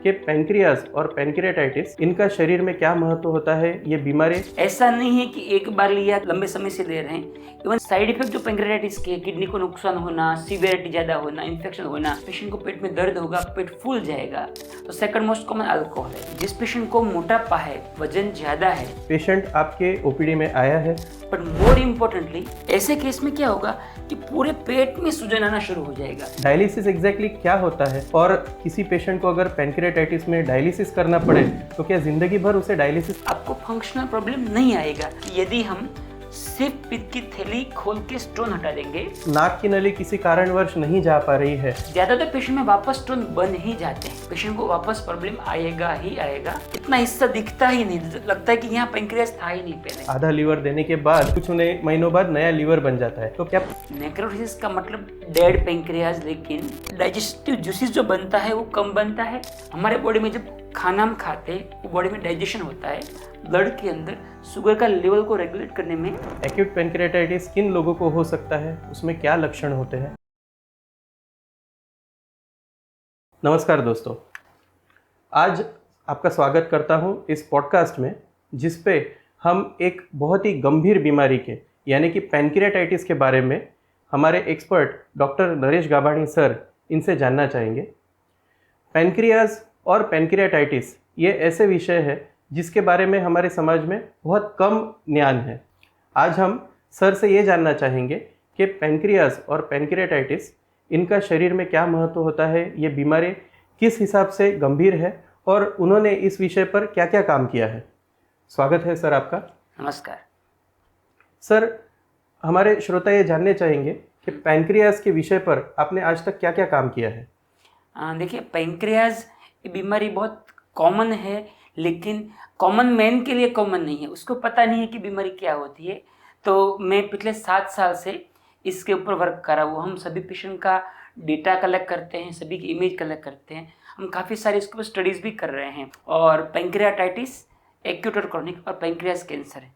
कि पैंक्रियाज और पैंक्रियाटाइटिस इनका शरीर में क्या महत्व होता है, ये बीमारी ऐसा नहीं है कि एक बार लिया लंबे समय से ले रहे हैं। इवन साइड इफेक्ट जो पैंक्रियाटाइटिस के, किडनी को नुकसान होना, सीवियरिटी ज़्यादा होना, इन्फेक्शन होना, पेशेंट को पेट में दर्द होगा, पेट फूल जाएगा। तो सेकंड मोस्ट कॉमन अल्कोहल है। जिस पेशेंट को मोटापा है, वजन ज़्यादा है, पेशेंट आपके ओपीडी में आया है, बट मोर इम्पोर्टेंटली ऐसे केस में क्या होगा कि पूरे पेट में सूजन आना शुरू हो जाएगा। डायलिसिस एग्जैक्टली क्या होता है और किसी पेशेंट को अगर पैंक्रियाटाइटिस में डायलिसिस करना पड़े तो क्या जिंदगी भर उसे डायलिसिस आपको फंक्शनल प्रॉब्लम नहीं आएगा यदि हम सिर्फ पित्त की थैली खोल के स्टोन हटा देंगे। नाक की नली किसी कारणवश नहीं जा पा रही है, ज्यादातर पेशेंट में वापस स्टोन बन ही जाते हैं। पेशेंट को वापस प्रॉब्लम आएगा ही आएगा। इतना हिस्सा दिखता ही नहीं, लगता है कि यहाँ पैंक्रियास था ही नहीं पहले। आधा लीवर देने के बाद कुछ महीनों बाद नया लीवर बन जाता है। तो क्या नेक्रोसिस का मतलब डेड पैंक्रियास, लेकिन डाइजेस्टिव जूसेस जो बनता है वो कम बनता है। हमारे बॉडी में जब खाना हम खाते हैं वो बॉडी में डाइजेशन होता है, ब्लड के अंदर शुगर का लेवल को रेगुलेट करने में। एक्यूट पैंक्रियाटाइटिस किन लोगों को हो सकता है, उसमें क्या लक्षण होते हैं? नमस्कार दोस्तों, आज आपका स्वागत करता हूं इस पॉडकास्ट में, जिस पे हम एक बहुत ही गंभीर बीमारी के यानी कि पैंक्रियाटाइटिस के बारे में हमारे एक्सपर्ट डॉक्टर नरेश गाबाणी सर इनसे जानना चाहेंगे। पैंक्रियाज और पैंक्रियाटाइटिस ये ऐसे विषय है जिसके बारे में हमारे समाज में बहुत कम ज्ञान है। आज हम सर से ये जानना चाहेंगे कि पैंक्रियाज और पैंक्रियाटाइटिस इनका शरीर में क्या महत्व होता है, ये बीमारी किस हिसाब से गंभीर है और उन्होंने इस विषय पर क्या क्या काम किया है। स्वागत है सर आपका। नमस्कार सर, हमारे श्रोता ये जानने चाहेंगे कि पैंक्रियाज के विषय पर आपने आज तक क्या क्या काम किया है। देखिए, पैंक्रियाज ये बीमारी बहुत कॉमन है, लेकिन कॉमन मैन के लिए कॉमन नहीं है। उसको पता नहीं है कि बीमारी क्या होती है। तो मैं पिछले 7 साल से इसके ऊपर वर्क कर रहा हूँ। हम सभी पेशेंट का डेटा कलेक्ट करते हैं, सभी की इमेज कलेक्ट करते हैं। हम काफ़ी सारे इसके ऊपर स्टडीज़ भी कर रहे हैं। और पैंक्रियाटाइटिस एक्यूट और क्रॉनिक और पैंक्रियाज कैंसर है,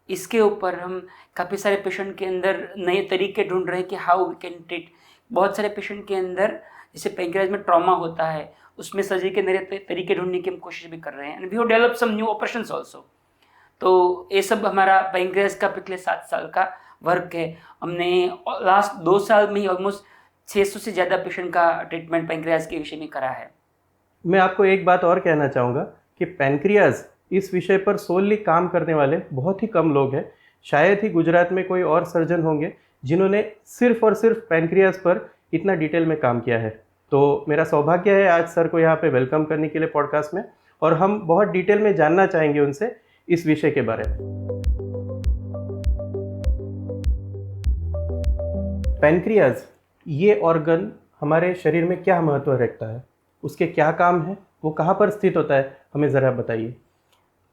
इसके ऊपर हम काफ़ी सारे पेशेंट के अंदर नए तरीके ढूंढ रहे हैं कि हाउ वी कैन ट्रीट। बहुत सारे पेशेंट के अंदर जैसे पैंक्रियाज में ट्रॉमा होता है, उसमें सर्जरी के नए तरीके ढूंढने की हम कोशिश भी कर रहे हैं। And we have develop some new operations also. तो ये सब हमारा पैंक्रियाज का पिछले 7 साल का वर्क है। हमने लास्ट 2 साल में ही ऑलमोस्ट 600 से ज़्यादा पेशेंट का ट्रीटमेंट पैंक्रियाज के विषय में करा है। मैं आपको एक बात और कहना चाहूँगा कि पैंक्रियाज इस विषय पर सोलली काम करने वाले बहुत ही कम लोग हैं। शायद ही गुजरात में कोई और सर्जन होंगे जिन्होंने सिर्फ और सिर्फ पैंक्रियाज पर इतना डिटेल में काम किया है। तो मेरा सौभाग्य है आज सर को यहाँ पे वेलकम करने के लिए पॉडकास्ट में, और हम बहुत डिटेल में जानना चाहेंगे उनसे इस विषय के बारे में। पैंक्रियाज ये ऑर्गन हमारे शरीर में क्या महत्व रखता है, उसके क्या काम है, वो कहाँ पर स्थित होता है, हमें ज़रा बताइए।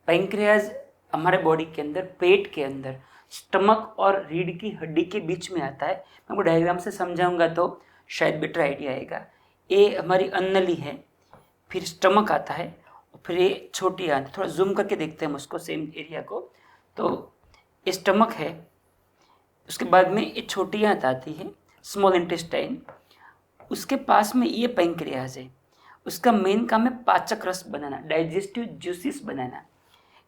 पैंक्रियाज हमारे बॉडी के अंदर, पेट के अंदर, स्टमक और रीढ़ की हड्डी के बीच में आता है। मैं आपको डायग्राम से समझाऊंगा तो शायद बेटर आइडिया आएगा। ये हमारी अन्नली है, फिर स्टमक आता है, और फिर ये छोटी आंत। थोड़ा जूम करके देखते हैं हम उसको, सेम एरिया को। तो ये स्टमक है, उसके बाद में ये छोटी आंत आती है, स्मॉल इंटेस्टाइन। उसके पास में ये पैंक्रियाज है। उसका मेन काम है पाचक रस बनाना, डाइजेस्टिव जूसेस बनाना।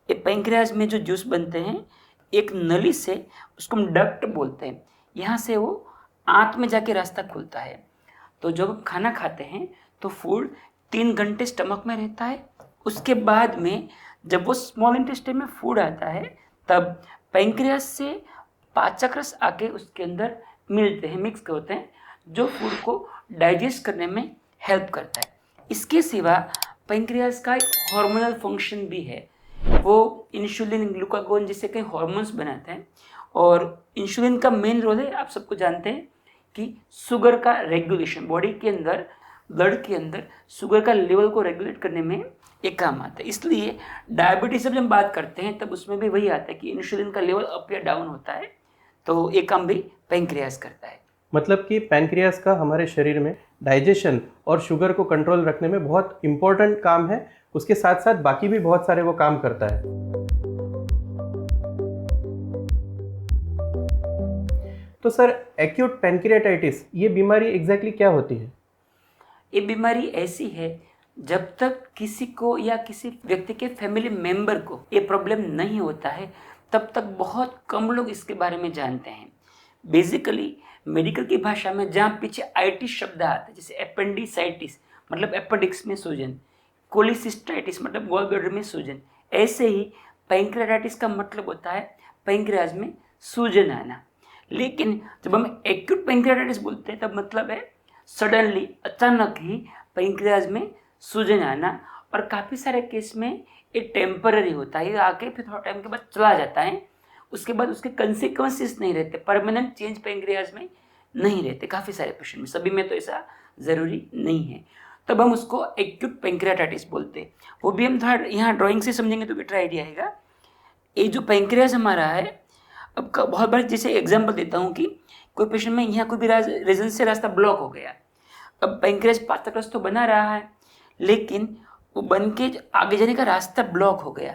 ये पैंक्रियाज में जो जूस बनते हैं, एक नली से, उसको हम डक्ट बोलते हैं, यहाँ से वो आंत में जाके रास्ता खुलता है। तो जब हम खाना खाते हैं तो फूड 3 घंटे स्टमक में रहता है। उसके बाद में जब वो स्मॉल इंटेस्टाइन में फूड आता है, तब पैंक्रियाज से पाचक रस आके उसके अंदर मिलते हैं, मिक्स होते हैं, जो फूड को डाइजेस्ट करने में हेल्प करता है। इसके सिवा पैंक्रियाज का एक हार्मोनल फंक्शन भी है। वो इंसुलिन, ग्लूकागोन जैसे कई हार्मोन्स बनाते हैं। और इंसुलिन का मेन रोल है, आप सबको जानते हैं, कि शुगर का रेगुलेशन, बॉडी के अंदर, ब्लड के अंदर शुगर का लेवल को रेगुलेट करने में एक काम आता है। इसलिए डायबिटीज जब हम बात करते हैं तब उसमें भी वही आता है कि इंसुलिन का लेवल अप या डाउन होता है। तो एक काम भी पैंक्रियाज करता है। मतलब कि पैंक्रियाज का हमारे शरीर में डाइजेशन और शुगर को कंट्रोल रखने में बहुत इम्पोर्टेंट काम है। उसके साथ साथ बाकी भी बहुत सारे वो काम करता है। तो सर, एक्यूट पैंक्रियाटाइटिस ये बीमारी एग्जैक्टली क्या होती है? ये बीमारी ऐसी है जब तक किसी को या किसी व्यक्ति के फैमिली मेंबर को ये प्रॉब्लम नहीं होता है तब तक बहुत कम लोग इसके बारे में जानते हैं। बेसिकली मेडिकल की भाषा में जहाँ पीछे आईटी शब्द आता है, जैसे एपेंडिसाइटिस मतलब एपेंडिक्स में सूजन, कोलिसिस्टाइटिस मतलब गॉल ब्लैडर में सूजन, ऐसे ही पैंक्रेटाइटिस का मतलब होता है पैंक्रियाज में सूजन आना। लेकिन जब हम एक्यूट पैंक्रेटाइटिस बोलते हैं तब मतलब है सडनली अचानक ही पैंक्रियाज में सूजन आना, और काफ़ी सारे केस में ये टेम्पररी होता है, ये आके फिर थोड़ा टाइम के बाद चला जाता है, उसके बाद उसके कंसिक्वेंसेस नहीं रहते, परमानेंट चेंज पैंक्रियाज में नहीं रहते काफ़ी सारे पेशेंट में, सभी में तो ऐसा ज़रूरी नहीं है। तब हम उसको एक्यूट पैंक्रियाटाइटिस बोलते हैं। वो भी हम थोड़ा यहाँ ड्राइंग से समझेंगे तो बेटर आइडिया आएगा। ये जो पैंक्रियाज हमारा है, अब बहुत बार जैसे एग्जांपल देता हूँ कि कोई पेशेंट में यहाँ कोई भी रीजन से रास्ता ब्लॉक हो गया, अब पैंक्रियाज पाथरस तो बना रहा है लेकिन वो बन के आगे जाने का रास्ता ब्लॉक हो गया,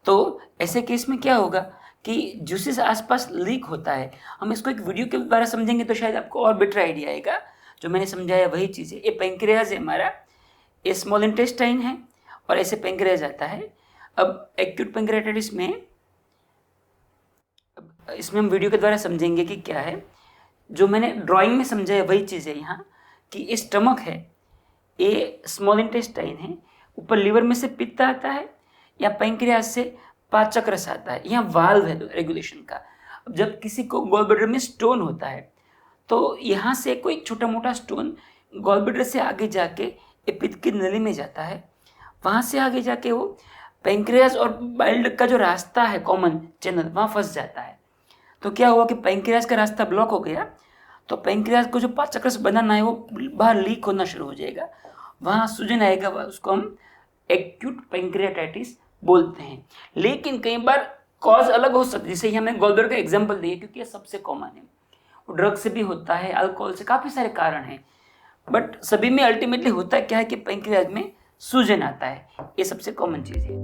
तो ऐसे केस में क्या होगा कि जूसेस आसपास लीक होता है। हम इसको एक वीडियो के द्वारा समझेंगे तो शायद आपको और बेटर आइडिया आएगा। जो मैंने समझाया वही चीज़ है। ये पैंक्रियाज है हमारा, ये स्मॉल इंटेस्टाइन है और ऐसे पैंक्रियाज आता है। अब एक्यूट पैंक्रियाटाइटिस में इसमें हम वीडियो के द्वारा समझेंगे कि क्या है। जो मैंने ड्राइंग में समझाया वही चीज़ है यहाँ, कि ये स्टमक है, ये स्मॉल इंटेस्टाइन है, ऊपर लीवर में से पित्त आता है या पैंक्रियाज से पाचक रस आता है, यहाँ वाल्व है रेगुलेशन का। अब जब किसी को गॉल ब्लैडर में स्टोन होता है तो यहाँ से कोई छोटा मोटा स्टोन गॉल ब्लैडर से आगे जाके ये पित्त की नली में जाता है, वहाँ से आगे जाके वो पैंक्रियाज और बाइल डक्ट का जो रास्ता है कॉमन चैनल वहाँ फंस जाता है। तो क्या हुआ कि पैंक्रियाज का रास्ता ब्लॉक हो गया, तो पैंक्रियाज को जो पाचक रस बनाना है वो बाहर लीक होना शुरू हो जाएगा, वहाँ सूजन आएगा, उसको हम एक्यूट पैंक्रियाटाइटिस बोलते हैं। लेकिन कई बार कॉज अलग हो सकती है, जैसे हमने गॉल ब्लैडर का एग्जांपल दिया क्योंकि ये सबसे कॉमन है। वो ड्रग से भी होता है, अल्कोहल से, काफ़ी सारे कारण हैं, बट सभी में अल्टीमेटली होता क्या है कि पैंक्रियाज में सूजन आता है, ये सबसे कॉमन चीज़ है।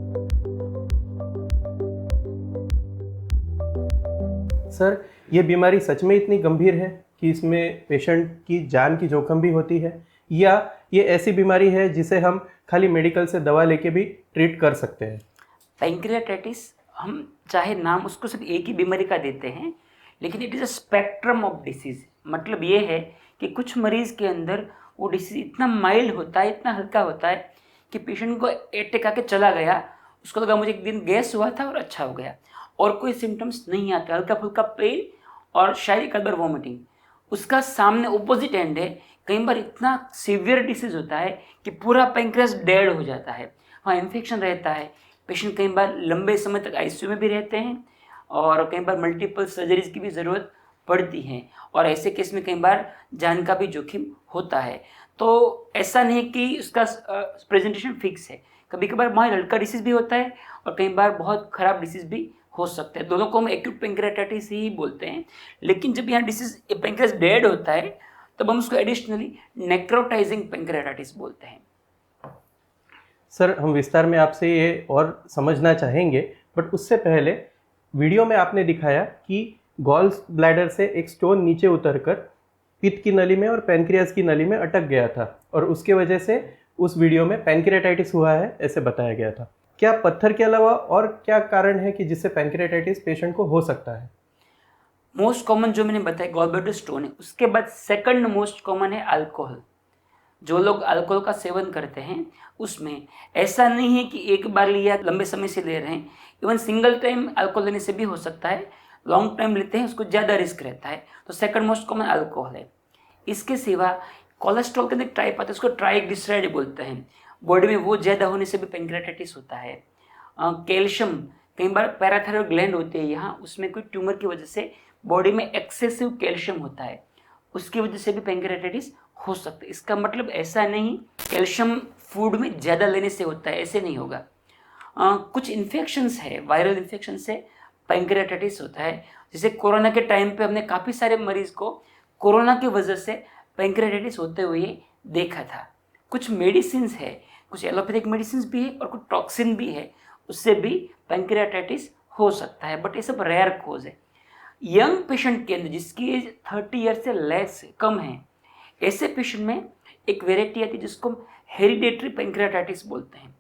सर, ये बीमारी सच में इतनी गंभीर है कि इसमें पेशेंट की जान की जोखिम भी होती है, या ये ऐसी बीमारी है जिसे हम खाली मेडिकल से दवा लेके भी ट्रीट कर सकते हैं? पैंक्रियाटाइटिस हम चाहे नाम उसको सिर्फ एक ही बीमारी का देते हैं, लेकिन it is a spectrum of disease. मतलब ये है कि कुछ मरीज़ के अंदर वो डिसीज़ इतना माइल्ड होता है, इतना हल्का होता है कि पेशेंट को अटैक आके चला गया, उसको लगा मुझे एक दिन गैस हुआ था और अच्छा हो गया, और कोई सिम्टम्स नहीं आते, हल्का फुल्का पेन और शायद एक बार वॉमिटिंग। उसका सामने ऑपोजिट एंड है, कई बार इतना सीवियर डिसीज होता है कि पूरा पैंक्रियास डेड हो जाता है, वहाँ इन्फेक्शन रहता है, पेशेंट कई बार लंबे समय तक आईसीयू में भी रहते हैं और कई बार मल्टीपल सर्जरीज की भी ज़रूरत पड़ती है, और ऐसे केस में कई बार जान का भी जोखिम होता है। तो ऐसा नहीं कि उसका प्रेजेंटेशन फिक्स है, कभी कभार बहुत हल्का डिसीज भी होता है और कई बार बहुत ख़राब डिसीज भी हो सकता है। दोनों को हम एक्यूट पैंक्रियाटाइटिस ही बोलते हैं। लेकिन जब यहाँ डिसीज पैंक्रियास डेड होता है तब हम उसको एडिशनली नेक्रोटाइजिंग पैंक्रियाटाइटिस बोलते हैं। सर, हम विस्तार में आपसे ये और समझना चाहेंगे, बट उससे पहले वीडियो में आपने दिखाया कि गॉल ब्लैडर से एक स्टोन नीचे उतरकर पित्त की नली में और पैंक्रियास की नली में अटक गया था और उसके वजह से उस वीडियो में पैंक्रियाटाइटिस हुआ है, ऐसे बताया गया था। क्या पत्थर के अलावा और क्या कारण है कि जिससे पैंक्रियाटाइटिस पेशेंट को हो सकता है? मोस्ट कॉमन जो मैंने बताया गॉल ब्लैडर स्टोन है, उसके बाद सेकंड मोस्ट कॉमन है अल्कोहल। जो लोग अल्कोहल का सेवन करते हैं उसमें ऐसा नहीं है कि एक बार लिया लंबे समय से ले रहे हैं, इवन सिंगल टाइम अल्कोहल लेने से भी हो सकता है, लॉन्ग टाइम लेते हैं उसको ज़्यादा रिस्क रहता है। तो सेकंड मोस्ट कॉमन अल्कोहल है। इसके सिवा कोलेस्ट्रॉल के अंदर टाइप आता है, उसको ट्राइग्लिसराइड बोलते हैं, बॉडी में वो ज़्यादा होने से भी पैंक्रियाटाइटिस होता है। कैल्शियम, कई बार पैराथायरॉइड ग्लैंड होते हैं यहाँ, उसमें कोई ट्यूमर की वजह से बॉडी में एक्सेसिव कैल्शियम होता है, उसकी वजह से भी पैंक्रियाटाइटिस हो सकता है। इसका मतलब ऐसा नहीं कैल्शियम फूड में ज़्यादा लेने से होता है, ऐसे नहीं होगा। कुछ इन्फेक्शंस है, वायरल इन्फेक्शन से पैंक्रियाटाइटिस होता है। जैसे कोरोना के टाइम पे हमने काफ़ी सारे मरीज़ को कोरोना की वजह से पैंक्रियाटाइटिस होते हुए देखा था। कुछ मेडिसिन है, कुछ एलोपैथिक मेडिसिन भी है और कुछ टॉक्सिन भी है, उससे भी पैंक्रियाटाइटिस हो सकता है, बट ये सब रेयर कोज है। यंग पेशेंट के अंदर जिसकी एज 30 ईयर से लेस कम है, ऐसे पेशेंट में एक वेराइटी आती है जिसको हेरिडेटरी पैंक्रियाटाइटिस बोलते हैं।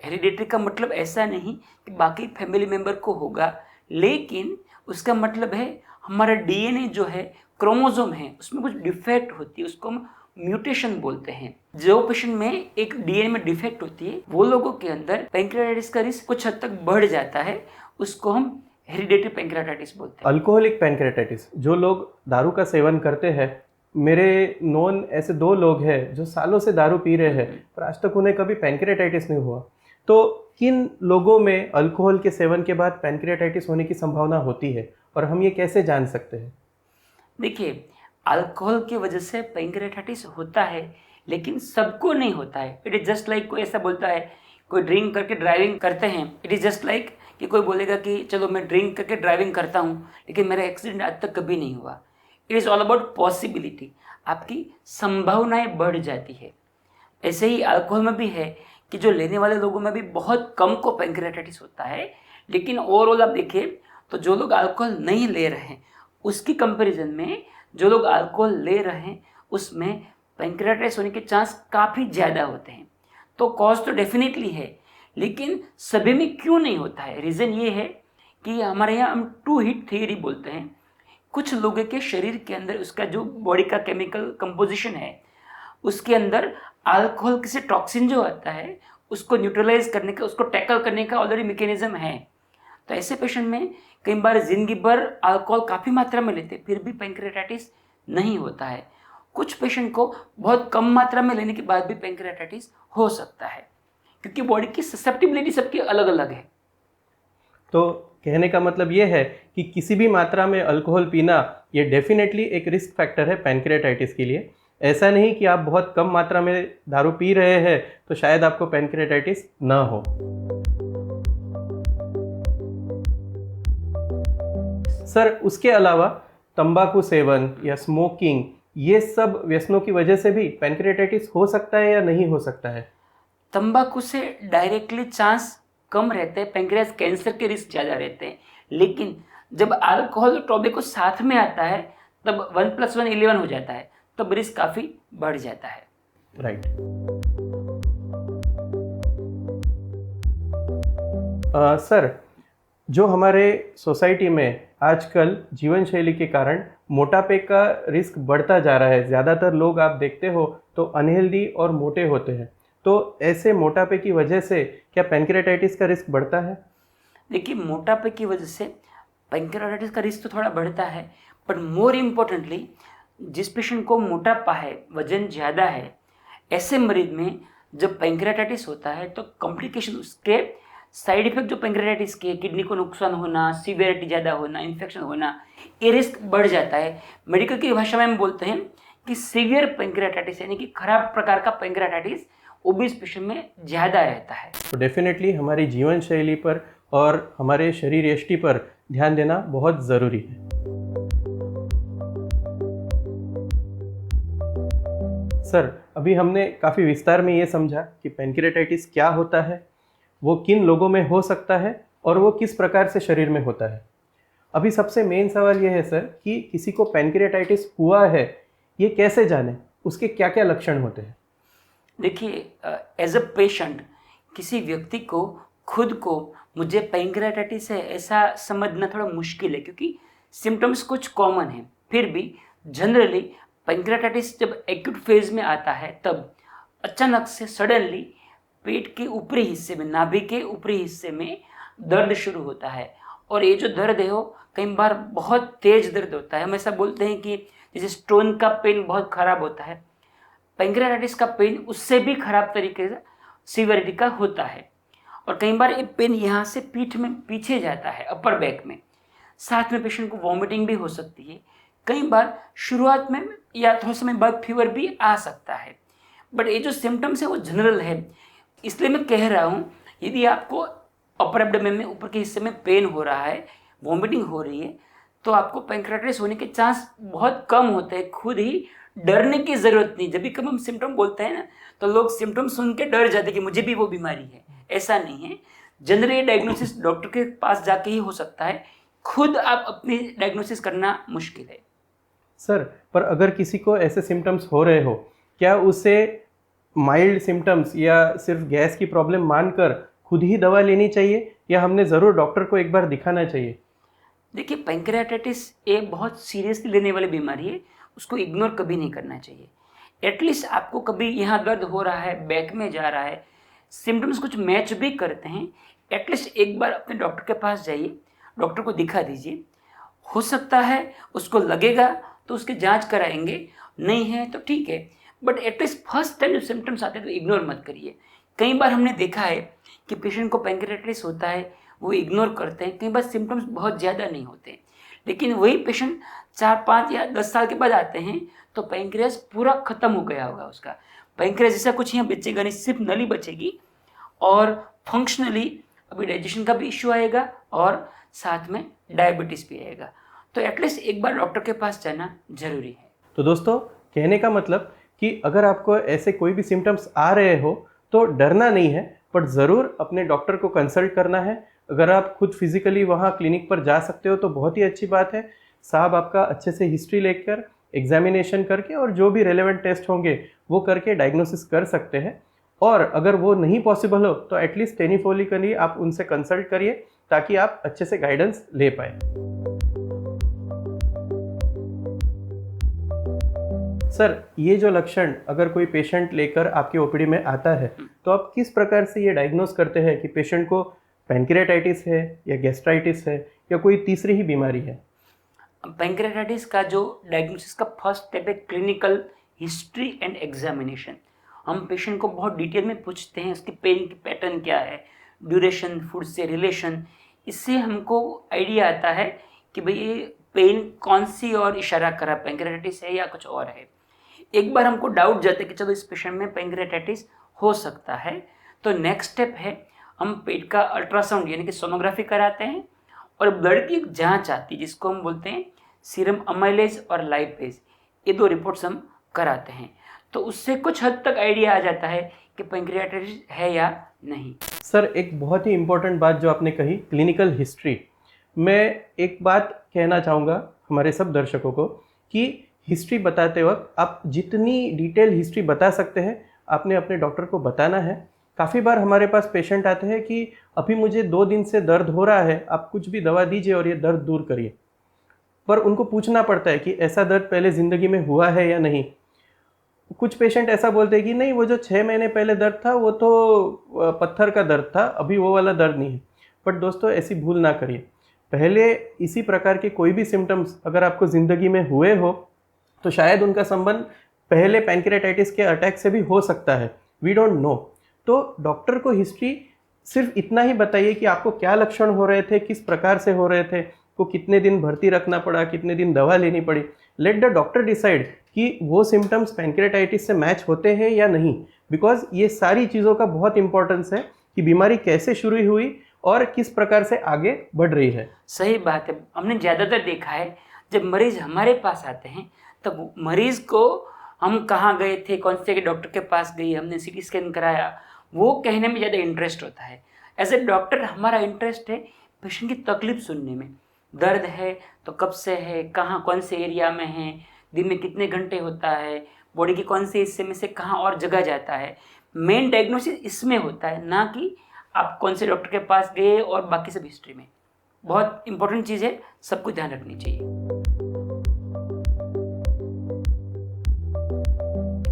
हेरिडेटरी का मतलब ऐसा नहीं कि बाकी फैमिली मेंबर को होगा, लेकिन उसका मतलब है हमारा डीएनए जो है, क्रोमोसोम है, उसमें कुछ डिफेक्ट होती है, उसको हम म्यूटेशन बोलते हैं। जो पेशेंट में एक डीएनए में डिफेक्ट होती है, वो लोगों के अंदर पैंक्रियाटाइटिस का रिस्क कुछ हद तक बढ़ जाता है, उसको हम हेरिडेटरी पैंक्रियाटाइटिस बोलते हैं। अल्कोहलिक पैंक्रियाटाइटिस, जो लोग दारू का सेवन करते हैं, मेरे नॉन ऐसे 2 लोग हैं जो सालों से दारू पी रहे हैं पर आज तक उन्हें कभी पैंक्रियाटाइटिस नहीं हुआ। तो किन लोगों में अल्कोहल के सेवन के बाद पैंक्रियाटाइटिस होने की संभावना होती है और हम ये कैसे जान सकते हैं? देखिए, अल्कोहल की वजह से पैंक्रियाटाइटिस होता है, लेकिन सबको नहीं होता है। इट इज़ जस्ट लाइक कोई ऐसा बोलता है, कोई ड्रिंक करके ड्राइविंग करते हैं, इट इज़ जस्ट लाइक कि कोई बोलेगा कि चलो मैं ड्रिंक करके ड्राइविंग करता हूँ लेकिन मेरा एक्सीडेंट आज तक कभी नहीं हुआ। It is all about possibility, आपकी संभावनाएं बढ़ जाती है। ऐसे ही अल्कोहल में भी है कि जो लेने वाले लोगों में भी बहुत कम को पैंक्रियाटाइटिस होता है, लेकिन ओवरऑल आप देखिए तो जो लोग अल्कोहल नहीं ले रहे हैं उसकी कंपैरिजन में जो लोग अल्कोहल ले रहे हैं उसमें पैंक्रियाटाइटिस होने के चांस काफ़ी ज़्यादा होते हैं। तो कॉज तो डेफिनेटली है, लेकिन सभी में क्यों नहीं होता है? रीज़न ये है कि हमारे यहाँ हम 2 हिट थ्योरी बोलते हैं। कुछ लोगों के शरीर के अंदर उसका जो बॉडी का केमिकल कंपोजिशन है, उसके अंदर अल्कोहल किसी टॉक्सिन जो आता है उसको न्यूट्रलाइज करने का, उसको टैकल करने का ऑलरेडी मैकेनिज्म है। तो ऐसे पेशेंट में कई बार जिंदगी भर अल्कोहल काफ़ी मात्रा में लेते फिर भी पैंक्रियाटाइटिस नहीं होता है। कुछ पेशेंट को बहुत कम मात्रा में लेने के बाद भी पैंक्रियाटाइटिस हो सकता है, क्योंकि बॉडी की ससेप्टिबिलिटी सबकी अलग अलग है। तो कहने का मतलब ये है कि किसी भी मात्रा में अल्कोहल पीना ये डेफिनेटली एक रिस्क फैक्टर है पैंक्रियाटाइटिस के लिए। ऐसा नहीं कि आप बहुत कम मात्रा में दारू पी रहे हैं तो शायद आपको पैंक्रियाटाइटिस ना हो। सर, उसके अलावा तंबाकू सेवन या स्मोकिंग, ये सब व्यसनों की वजह से भी पैंक्रियाटाइटिस हो सकता है या नहीं हो सकता है? तंबाकू से डायरेक्टली चांस कम रहते हैं, पैंक्रियास कैंसर के रिस्क ज़्यादा रहते हैं, लेकिन जब अल्कोहल और टोबैको साथ में आता है तब 1 + 1 11 हो जाता है, तब रिस्क काफ़ी बढ़ जाता है। राइट। सर, जो हमारे सोसाइटी में आजकल जीवन शैली के कारण मोटापे का रिस्क बढ़ता जा रहा है, ज़्यादातर लोग आप देखते हो तो अनहेल्दी और मोटे होते हैं, तो ऐसे मोटापे की वजह से क्या पैंक्रियाटाइटिस का रिस्क बढ़ता है? देखिए, मोटापे की वजह से पैंक्रियाटाइटिस का रिस्क तो थोड़ा बढ़ता है, बट मोर इम्पोर्टेंटली जिस पेशेंट को मोटापा है, वजन ज़्यादा है, ऐसे मरीज में जब पैंक्रियाटाइटिस होता है तो कॉम्प्लिकेशन, उसके साइड इफेक्ट जो पैंक्रियाटाइटिस के, किडनी को नुकसान होना, सीवियरिटी ज़्यादा होना, इन्फेक्शन होना, ये रिस्क बढ़ जाता है। मेडिकल की भाषा में हम बोलते हैं कि सीवियर पैंक्रियाटाइटिस, यानी कि खराब प्रकार का पैंक्रियाटाइटिस ओबीस पेशेंट में ज़्यादा रहता है। तो डेफिनेटली हमारी जीवन शैली पर और हमारे शरीर यष्टि पर ध्यान देना बहुत ज़रूरी है। सर, अभी हमने काफ़ी विस्तार में ये समझा कि पैंक्रियाटाइटिस क्या होता है, वो किन लोगों में हो सकता है और वो किस प्रकार से शरीर में होता है। अभी सबसे मेन सवाल ये है सर कि किसी को पैंक्रियाटाइटिस हुआ है, ये कैसे जाने, उसके क्या क्या लक्षण होते हैं? देखिए, एज अ पेशेंट किसी व्यक्ति को खुद को मुझे पैंक्रियाटाइटिस है ऐसा समझना थोड़ा मुश्किल है, क्योंकि सिम्टम्स कुछ कॉमन हैं। फिर भी जनरली पैंक्रियाटाइटिस जब एक्यूट फेज में आता है तब अचानक से सडनली पेट के ऊपरी हिस्से में, नाभि के ऊपरी हिस्से में दर्द शुरू होता है, और ये जो दर्द है वो कई बार बहुत तेज दर्द होता है। हम ऐसा बोलते हैं कि जैसे स्टोन का पेन बहुत खराब होता है, पैंक्रियाटाइटिस का पेन उससे भी खराब तरीके से सीवियरिटी का होता है, और कई बार ये पेन यहाँ से पीठ में पीछे जाता है, अपर बैक में। साथ में पेशेंट को वॉमिटिंग भी हो सकती है, कई बार शुरुआत में या थोड़ा समय बाद फीवर भी आ सकता है। बट ये जो सिम्टम्स है वो जनरल है, इसलिए मैं कह रहा हूँ यदि आपको अपर एब्डोमेन में ऊपर के हिस्से में पेन हो रहा है, वॉमिटिंग हो रही है, तो आपको पैंक्रियाटाइटिस होने के चांस बहुत कम होते हैं। खुद ही डरने की ज़रूरत नहीं। जब भी कब हम सिम्टम बोलते हैं ना, तो लोग सिम्टम सुन के डर जाते हैं कि मुझे भी वो बीमारी है। ऐसा नहीं है, जनरली डायग्नोसिस डॉक्टर के पास जाके ही हो सकता है, खुद आप अपनी डायग्नोसिस करना मुश्किल है। सर, पर अगर किसी को ऐसे सिम्टम्स हो रहे हो, क्या उसे माइल्ड सिम्टम्स या सिर्फ गैस की प्रॉब्लम मानकर खुद ही दवा लेनी चाहिए या हमने ज़रूर डॉक्टर को एक बार दिखाना चाहिए? देखिए, पैंक्रियाटाइटिस एक बहुत सीरियसली लेने वाली बीमारी है, उसको इग्नोर कभी नहीं करना चाहिए। एटलीस्ट आपको कभी यहाँ दर्द हो रहा है, बैक में जा रहा है, सिम्टम्स कुछ मैच भी करते हैं, एटलीस्ट एक बार अपने डॉक्टर के पास जाइए, डॉक्टर को दिखा दीजिए। हो सकता है उसको लगेगा तो उसकी जांच कराएंगे, नहीं है तो ठीक है, बट एटलीस्ट फर्स्ट टाइम जब सिम्टम्स आते हैं तो इग्नोर मत करिए। कई बार हमने देखा है कि पेशेंट को पैंक्रियाटाइटिस होता है, वो इग्नोर करते हैं, कई बार सिम्टम्स बहुत ज़्यादा नहीं होते, लेकिन वही पेशेंट 4-5 या 10 साल के बाद आते हैं तो पैंक्रियास पूरा खत्म हो गया होगा उसका। पैंक्रियास जैसा कुछ यहाँ बचेगा नहीं, सिर्फ नली बचेगी और फंक्शनली अभी डाइजेशन का भी इश्यू आएगा और साथ में डायबिटीज़ भी आएगा। तो एटलीस्ट एक बार डॉक्टर के पास जाना ज़रूरी है। तो दोस्तों, कहने का मतलब कि अगर आपको ऐसे कोई भी सिम्टम्स आ रहे हो तो डरना नहीं है, बट ज़रूर अपने डॉक्टर को कंसल्ट करना है। अगर आप खुद फिजिकली वहाँ क्लिनिक पर जा सकते हो तो बहुत ही अच्छी बात है। साहब आपका अच्छे से हिस्ट्री लेकर एग्जामिनेशन करके और जो भी रेलेवेंट टेस्ट होंगे वो करके डायग्नोसिस कर सकते हैं। और अगर वो नहीं पॉसिबल हो तो एटलीस्ट टेलीफोनिकली आप उनसे कंसल्ट करिए ताकि आप अच्छे से गाइडेंस ले पाए। सर, ये जो लक्षण अगर कोई पेशेंट लेकर आपके ओपीडी में आता है तो आप किस प्रकार से ये डायग्नोस करते हैं कि पेशेंट को पैंक्रियाटाइटिस है या गैस्ट्राइटिस है या कोई तीसरी ही बीमारी है? पैंक्रियाटाइटिस का जो डायग्नोसिस का फर्स्ट स्टेप है क्लिनिकल हिस्ट्री एंड एग्जामिनेशन। हम पेशेंट को बहुत डिटेल में पूछते हैं, उसकी पेन की पैटर्न क्या है, ड्यूरेशन, फूड से रिलेशन, इससे हमको आइडिया आता है कि भाई ये पेन कौन सी और इशारा करा, पैंक्रियाटाइटिस है या कुछ और है। एक बार हमको डाउट जाता है कि चलो इस पेशेंट में पैंक्रियाटाइटिस हो सकता है, तो नेक्स्ट स्टेप है हम पेट का अल्ट्रासाउंड यानी कि सोनोग्राफी कराते हैं और ब्लड की एक जांच आती है जिसको हम बोलते हैं सीरम अमाइलेज और लाइपेज। ये 2 रिपोर्ट्स हम कराते हैं, तो उससे कुछ हद तक आइडिया आ जाता है कि पैंक्रियाटाइटिस है या नहीं। सर, एक बहुत ही इम्पोर्टेंट बात जो आपने कही, क्लिनिकल हिस्ट्री। मैं एक बात कहना चाहूँगा हमारे सब दर्शकों को कि हिस्ट्री बताते वक्त आप जितनी डिटेल हिस्ट्री बता सकते हैं आपने अपने डॉक्टर को बताना है। काफ़ी बार हमारे पास पेशेंट आते हैं कि अभी मुझे 2 दिन से दर्द हो रहा है, आप कुछ भी दवा दीजिए और ये दर्द दूर करिए, पर उनको पूछना पड़ता है कि ऐसा दर्द पहले ज़िंदगी में हुआ है या नहीं। कुछ पेशेंट ऐसा बोलते हैं कि नहीं, वो जो 6 महीने पहले दर्द था वो तो पत्थर का दर्द था, अभी वो वाला दर्द नहीं है। बट दोस्तों, ऐसी भूल ना करिए। पहले इसी प्रकार के कोई भी सिम्टम्स अगर आपको ज़िंदगी में हुए हो तो शायद उनका संबंध पहले पैंक्रियाटाइटिस के अटैक से भी हो सकता है, वी डोंट नो। तो डॉक्टर को हिस्ट्री सिर्फ इतना ही बताइए कि आपको क्या लक्षण हो रहे थे, किस प्रकार से हो रहे थे, को कितने दिन भर्ती रखना पड़ा, कितने दिन दवा लेनी पड़ी। लेट द डॉक्टर डिसाइड कि वो सिम्टम्स पैंक्रियाटाइटिस से मैच होते हैं या नहीं, बिकॉज ये सारी चीज़ों का बहुत इंपॉर्टेंस है कि बीमारी कैसे शुरू हुई और किस प्रकार से आगे बढ़ रही है। सही बात है। हमने ज़्यादातर देखा है जब मरीज़ हमारे पास आते हैं तब मरीज़ को हम कहाँ गए थे, कौन से डॉक्टर के पास गई, हमने सीटी स्कैन कराया, वो कहने में ज़्यादा इंटरेस्ट होता है। एज ए डॉक्टर हमारा इंटरेस्ट है पेशेंट की तकलीफ सुनने में। दर्द है तो कब से है, कहाँ, कौन से एरिया में है, दिन में कितने घंटे होता है, बॉडी के कौन से हिस्से में से कहाँ और जगह जाता है। मेन डायग्नोसिस इसमें होता है, ना कि आप कौन से डॉक्टर के पास गए और बाकी सब हिस्ट्री में। बहुत इंपॉर्टेंट चीज़ है, सबको ध्यान रखनी चाहिए।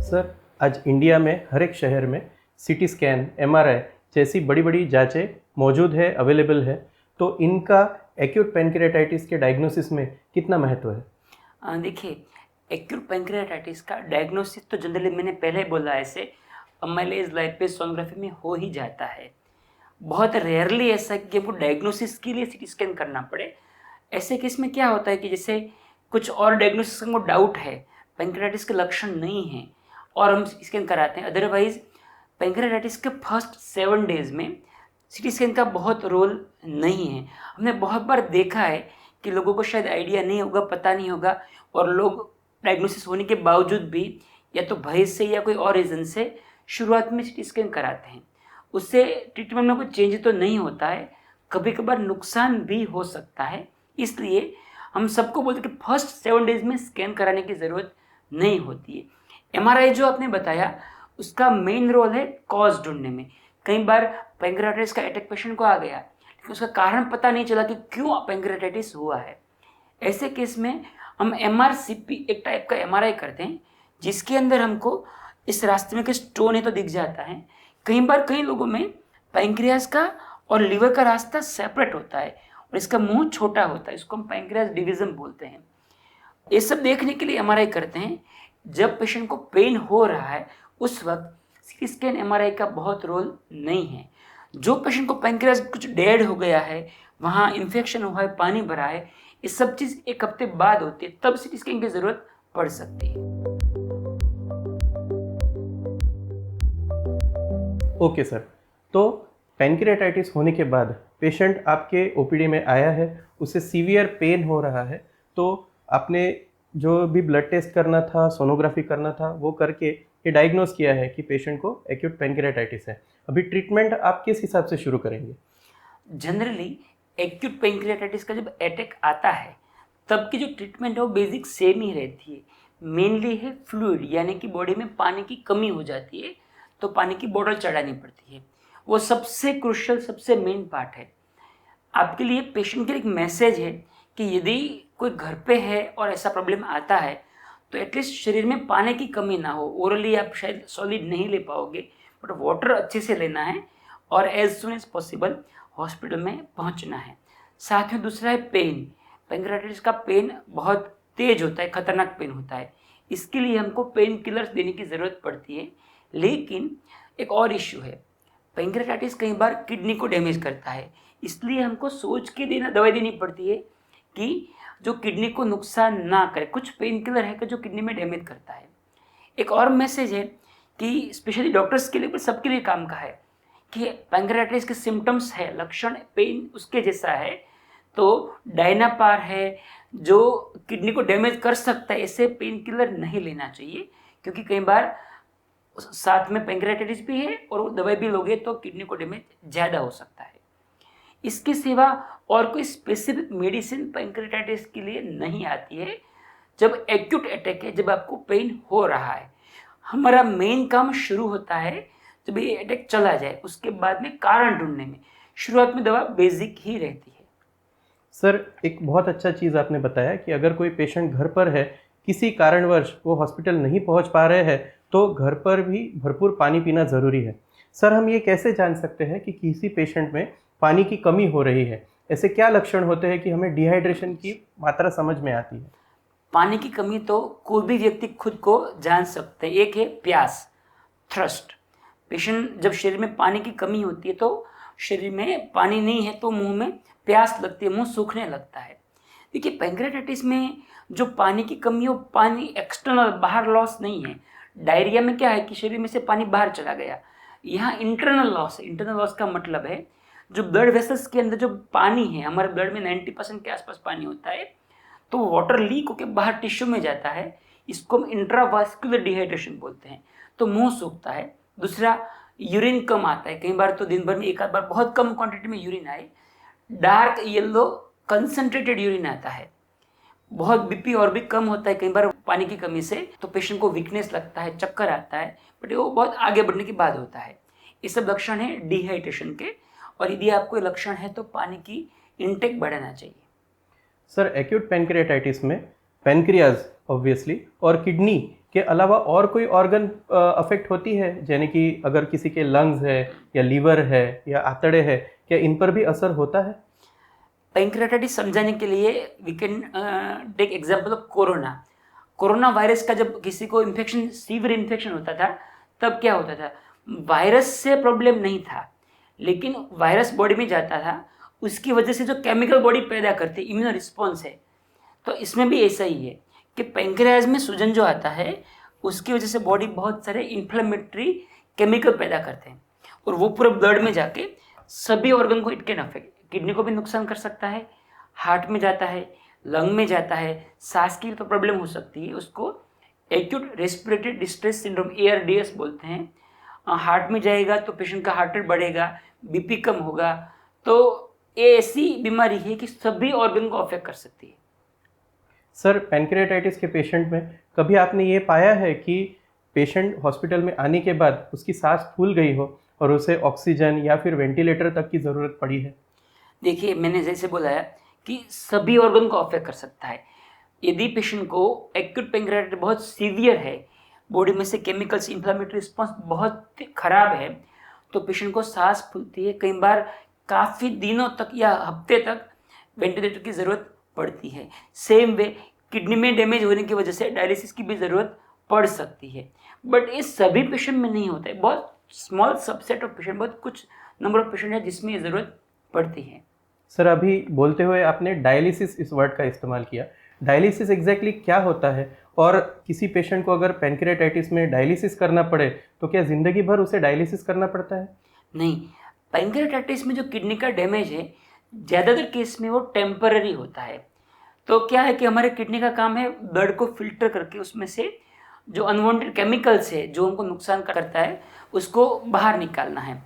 सर, आज इंडिया में हर एक शहर में सीटी स्कैन, एमआरआई जैसी बड़ी बड़ी जांचें मौजूद है, अवेलेबल है, तो इनका एक्यूट पैंक्रियाटाइटिस के डायग्नोसिस में कितना महत्व है? देखिए, एक्यूट पैंक्रियाटाइटिस का डायग्नोसिस तो जनरली मैंने पहले ही बोला ऐसे अमाइलेज, लाइपेज, सोनोग्राफी में हो ही जाता है। बहुत रेयरली ऐसा कि हमको डायग्नोसिस के लिए सीटी स्कैन करना पड़े। ऐसे केस में क्या होता है कि जैसे कुछ और डायग्नोसिस को डाउट है, पैंक्रियाटाइटिस के लक्षण नहीं हैं और हम स्कैन कराते हैं। अदरवाइज पैंक्रियाटाइटिस के फर्स्ट 7 डेज में सीटी स्कैन का बहुत रोल नहीं है। हमने बहुत बार देखा है कि लोगों को शायद आइडिया नहीं होगा, पता नहीं होगा, और लोग डायग्नोसिस होने के बावजूद भी या तो भय से या कोई और रीज़न से शुरुआत में सीटी स्कैन कराते हैं। उससे ट्रीटमेंट में कोई चेंज तो नहीं होता है, कभी कभार नुकसान भी हो सकता है। इसलिए हम सबको बोलते हैं कि फर्स्ट 7 डेज में स्कैन कराने की ज़रूरत नहीं होती है। एमआरआई जो आपने बताया उसका मेन रोल है कॉज ढूंढने में। कई बार पैंक्रियाटाइटिस का अटैक पेशेंट को आ गया, लेकिन उसका कारण पता नहीं चला कि क्यों पैंक्रियाटाइटिस हुआ है। ऐसे केस में हम MRCP एक टाइप का MRI करते हैं, जिसके अंदर हमको इस रास्ते में कोई स्टोन है तो दिख जाता है। कई बार कई लोगों में पैंक्रियाज का और लीवर का रास्ता सेपरेट होता है और इसका मुंह छोटा होता है, इसको हम पैंक्रियाज डिवीजन बोलते हैं। ये सब देखने के लिए MRI करते हैं। जब पेशेंट को पेन हो रहा है उस वक्त CT स्कैन MRI का बहुत रोल नहीं है। जो पेशेंट को पैंक्रियाज कुछ डेड हो गया है, वहाँ इन्फेक्शन हुआ है, पानी भरा है, ये सब चीज़ एक हफ्ते बाद होती है, तब CT स्कैन की ज़रूरत पड़ सकती है। ओके सर, तो पैंक्रियाटाइटिस होने के बाद पेशेंट आपके OPD में आया है, उसे सीवियर पेन हो रहा है, तो आपने जो भी ब्लड टेस्ट करना था, सोनोग्राफी करना था, वो करके ये डायग्नोस किया है कि पेशेंट को एक्यूट पैंक्रियाटाइटिस है। अभी ट्रीटमेंट आप किस हिसाब से शुरू करेंगे? जनरली एक्यूट पैंक्रियाटाइटिस का जब अटैक आता है तब की जो ट्रीटमेंट है वो बेसिक सेम ही रहती है। मेनली है फ्लूइड, यानी कि बॉडी में पानी की कमी हो जाती है तो पानी की बोतल चढ़ानी पड़ती है। वो सबसे क्रुशियल, सबसे मेन पार्ट है। आपके लिए, पेशेंट के लिए एक मैसेज है कि यदि कोई घर पे है और ऐसा प्रॉब्लम आता है तो एटलीस्ट शरीर में पानी की कमी ना हो। ओरली आप शायद सॉलिड नहीं ले पाओगे, बट वाटर अच्छे से लेना है और as soon as possible hospital में पहुंचना है। साथ में दूसरा है पेन। पैंक्रियाटाइटिस का पेन बहुत तेज होता है, खतरनाक पेन होता है, इसके लिए हमको पेन किलर्स देने की ज़रूरत पड़ती है। लेकिन एक और इश्यू है, पैंक्रियाटाइटिस कई बार किडनी को डैमेज करता है, इसलिए हमको सोच के दवाई देनी पड़ती है कि जो किडनी को नुकसान ना करे। कुछ पेन किलर है कि जो किडनी में डैमेज करता है। एक और मैसेज है कि स्पेशली डॉक्टर्स के लिए, पर सबके लिए काम का है कि पैंक्रियाटाइटिस के सिम्टम्स है, लक्षण पेन उसके जैसा है तो डायनापार है जो किडनी को डैमेज कर सकता है, ऐसे पेन किलर नहीं लेना चाहिए, क्योंकि कई बार साथ में पैंक्रियाटाइटिस भी है और वो दवाई भी लोगे तो किडनी को डैमेज ज़्यादा हो सकता है। इसके सिवा और कोई स्पेसिफिक मेडिसिन पैंक्रियाटाइटिस के लिए नहीं आती है। जब एक्यूट अटैक है, जब आपको पेन हो रहा है, हमारा मेन काम शुरू होता है जब ये अटैक चला जाए, उसके बाद में कारण ढूंढने में। शुरुआत में दवा बेसिक ही रहती है। सर, एक बहुत अच्छा चीज़ आपने बताया कि अगर कोई पेशेंट घर पर है, किसी कारणवश वो हॉस्पिटल नहीं पहुंच पा रहे हैं, तो घर पर भी भरपूर पानी पीना ज़रूरी है। सर, हम ये कैसे जान सकते हैं कि किसी पेशेंट में पानी की कमी हो रही है? ऐसे क्या लक्षण होते हैं कि हमें डिहाइड्रेशन की मात्रा समझ में आती है? पानी की कमी तो कोई भी व्यक्ति खुद को जान सकते हैं। एक है प्यास, थ्रस्ट। पेशेंट जब शरीर में पानी की कमी होती है तो शरीर में पानी नहीं है तो मुंह में प्यास लगती है, मुंह सूखने लगता है। देखिए, पैंक्रियाटाइटिस में जो पानी की कमी हो, पानी एक्सटर्नल बाहर लॉस नहीं है। डायरिया में क्या है कि शरीर में से पानी बाहर चला गया। यहाँ इंटरनल लॉस है। इंटरनल लॉस का मतलब है जो ब्लड वेसल्स के अंदर जो पानी है, हमारे ब्लड में 90% के आसपास पानी होता है, तो वाटर लीक होकर बाहर टिश्यू में जाता है। इसको हम इंट्रावास्कुलर डिहाइड्रेशन बोलते हैं, तो मुंह सूखता है। दूसरा, यूरिन कम आता है। कई बार तो दिन भर में एक आध बार बहुत कम क्वांटिटी में यूरिन आए, डार्क येलो कंसंट्रेटेड यूरिन आता है। बहुत BP और भी कम होता है कई बार पानी की कमी से, तो पेशेंट को वीकनेस लगता है, चक्कर आता है, बट वो बहुत आगे बढ़ने के बाद होता है। ये सब लक्षण है डिहाइड्रेशन के, और यदि आपको लक्षण है तो पानी की इनटेक बढ़ाना चाहिए। सर, एक्यूट पैंक्रियाटाइटिस में पैंक्रियाज ऑब्वियसली और किडनी के अलावा और कोई ऑर्गन अफेक्ट होती है? यानी कि अगर किसी के लंग्स है या लीवर है या आंतड़े है, क्या इन पर भी असर होता है? पैंक्रियाटाइटिस समझाने के लिए we can take example of corona virus का। जब किसी को इन्फेक्शन, सीवियर इन्फेक्शन होता था, तब क्या होता था, वायरस से प्रॉब्लम नहीं था, लेकिन वायरस बॉडी में जाता था, उसकी वजह से जो केमिकल बॉडी पैदा करती है, इम्यून रिस्पॉन्स है। तो इसमें भी ऐसा ही है कि पैंक्रियाज में सूजन जो आता है, उसकी वजह से बॉडी बहुत सारे इन्फ्लेमेटरी केमिकल पैदा करते हैं और वो पूरे ब्लड में जाके सभी ऑर्गन को इट कैन अफेक्ट। किडनी को भी नुकसान कर सकता है, हार्ट में जाता है, लंग में जाता है, सांस की तो प्रॉब्लम हो सकती है। उसको acute respiratory distress syndrome, ARDS बोलते हैं। हार्ट में जाएगा तो पेशेंट का हार्ट रेट बढ़ेगा, BP कम होगा। तो ये ऐसी बीमारी है कि सभी ऑर्गन को अफेक्ट कर सकती है। सर, पैंक्रियाटाइटिस के पेशेंट में कभी आपने ये पाया है कि पेशेंट हॉस्पिटल में आने के बाद उसकी सांस फूल गई हो और उसे ऑक्सीजन या फिर वेंटिलेटर तक की ज़रूरत पड़ी है? देखिए, मैंने जैसे बोला है कि सभी ऑर्गन को अफेक्ट कर सकता है। यदि पेशेंट को एक्यूट पेंक्रियाटाइटिस बहुत सीवियर है, बॉडी में से केमिकल्स इन्फ्लेमेटरी रिस्पॉन्स बहुत खराब है, तो पेशेंट को सांस फूलती है, कई बार काफ़ी दिनों तक या हफ्ते तक वेंटिलेटर की ज़रूरत पड़ती है। सेम वे किडनी में डैमेज होने की वजह से डायलिसिस की भी ज़रूरत पड़ सकती है, बट ये सभी पेशेंट में नहीं होता है। बहुत स्मॉल सबसेट ऑफ पेशेंट, बहुत कुछ नंबर ऑफ पेशेंट है जिसमें ये ज़रूरत पड़ती है। सर, अभी बोलते हुए आपने डायलिसिस इस वर्ड का इस्तेमाल किया। डायलिसिस एग्जैक्टली क्या होता है, और किसी पेशेंट को अगर पैंक्रियाटाइटिस में डायलिसिस करना पड़े तो क्या ज़िंदगी भर उसे डायलिसिस करना पड़ता है? नहीं, पैंक्रियाटाइटिस में जो किडनी का डैमेज है, ज़्यादातर केस में वो टेम्पररी होता है। तो क्या है कि हमारे किडनी का काम है ब्लड को फिल्टर करके उसमें से जो अनवांटेड केमिकल्स है, जो हमको नुकसान करता है, उसको बाहर निकालना है।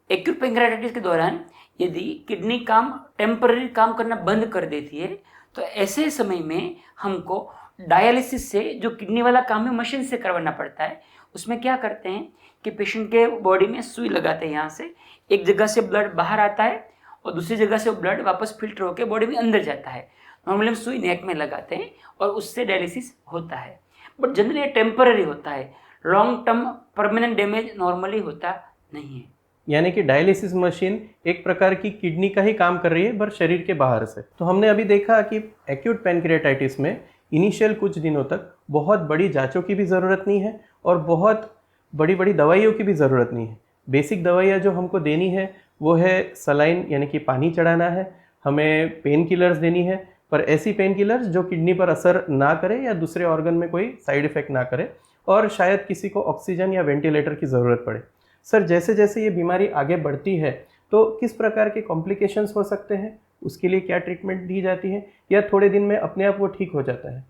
एक्यूट पैंक्रियाटाइटिस के दौरान यदि किडनी टेम्पररी काम करना बंद कर देती है, तो ऐसे समय में हमको डायलिसिस से जो किडनी वाला काम है मशीन से करवाना पड़ता है। उसमें क्या करते हैं कि पेशेंट के बॉडी में सुई लगाते हैं, यहाँ से एक जगह से ब्लड बाहर आता है और दूसरी जगह से वो ब्लड वापस फिल्टर होकर बॉडी में अंदर जाता है। नॉर्मली हम सुई नेक में लगाते हैं और उससे डायलिसिस होता है, बट जनरली ये टेम्पररी होता है। Long term permanent damage normally होता नहीं है। यानी कि डायलिसिस मशीन एक प्रकार की किडनी का ही काम कर रही है, पर शरीर के बाहर से। तो हमने अभी देखा कि एक्यूट पैंक्रियाटाइटिस में इनिशियल कुछ दिनों तक बहुत बड़ी जांचों की भी ज़रूरत नहीं है और बहुत बड़ी बड़ी दवाइयों की भी ज़रूरत नहीं है। बेसिक दवाइयाँ जो हमको देनी है वो है सलाइन, यानी कि पानी चढ़ाना है, हमें पेन किलर्स देनी है, पर ऐसी पेन किलर्स जो किडनी पर असर ना करे या दूसरे ऑर्गन में कोई साइड इफ़ेक्ट ना करे, और शायद किसी को ऑक्सीजन या वेंटिलेटर की ज़रूरत पड़े। सर, जैसे जैसे ये बीमारी आगे बढ़ती है तो किस प्रकार के कॉम्प्लिकेशंस हो सकते हैं, उसके लिए क्या ट्रीटमेंट दी जाती है, या थोड़े दिन में अपने आप वो ठीक हो जाता है?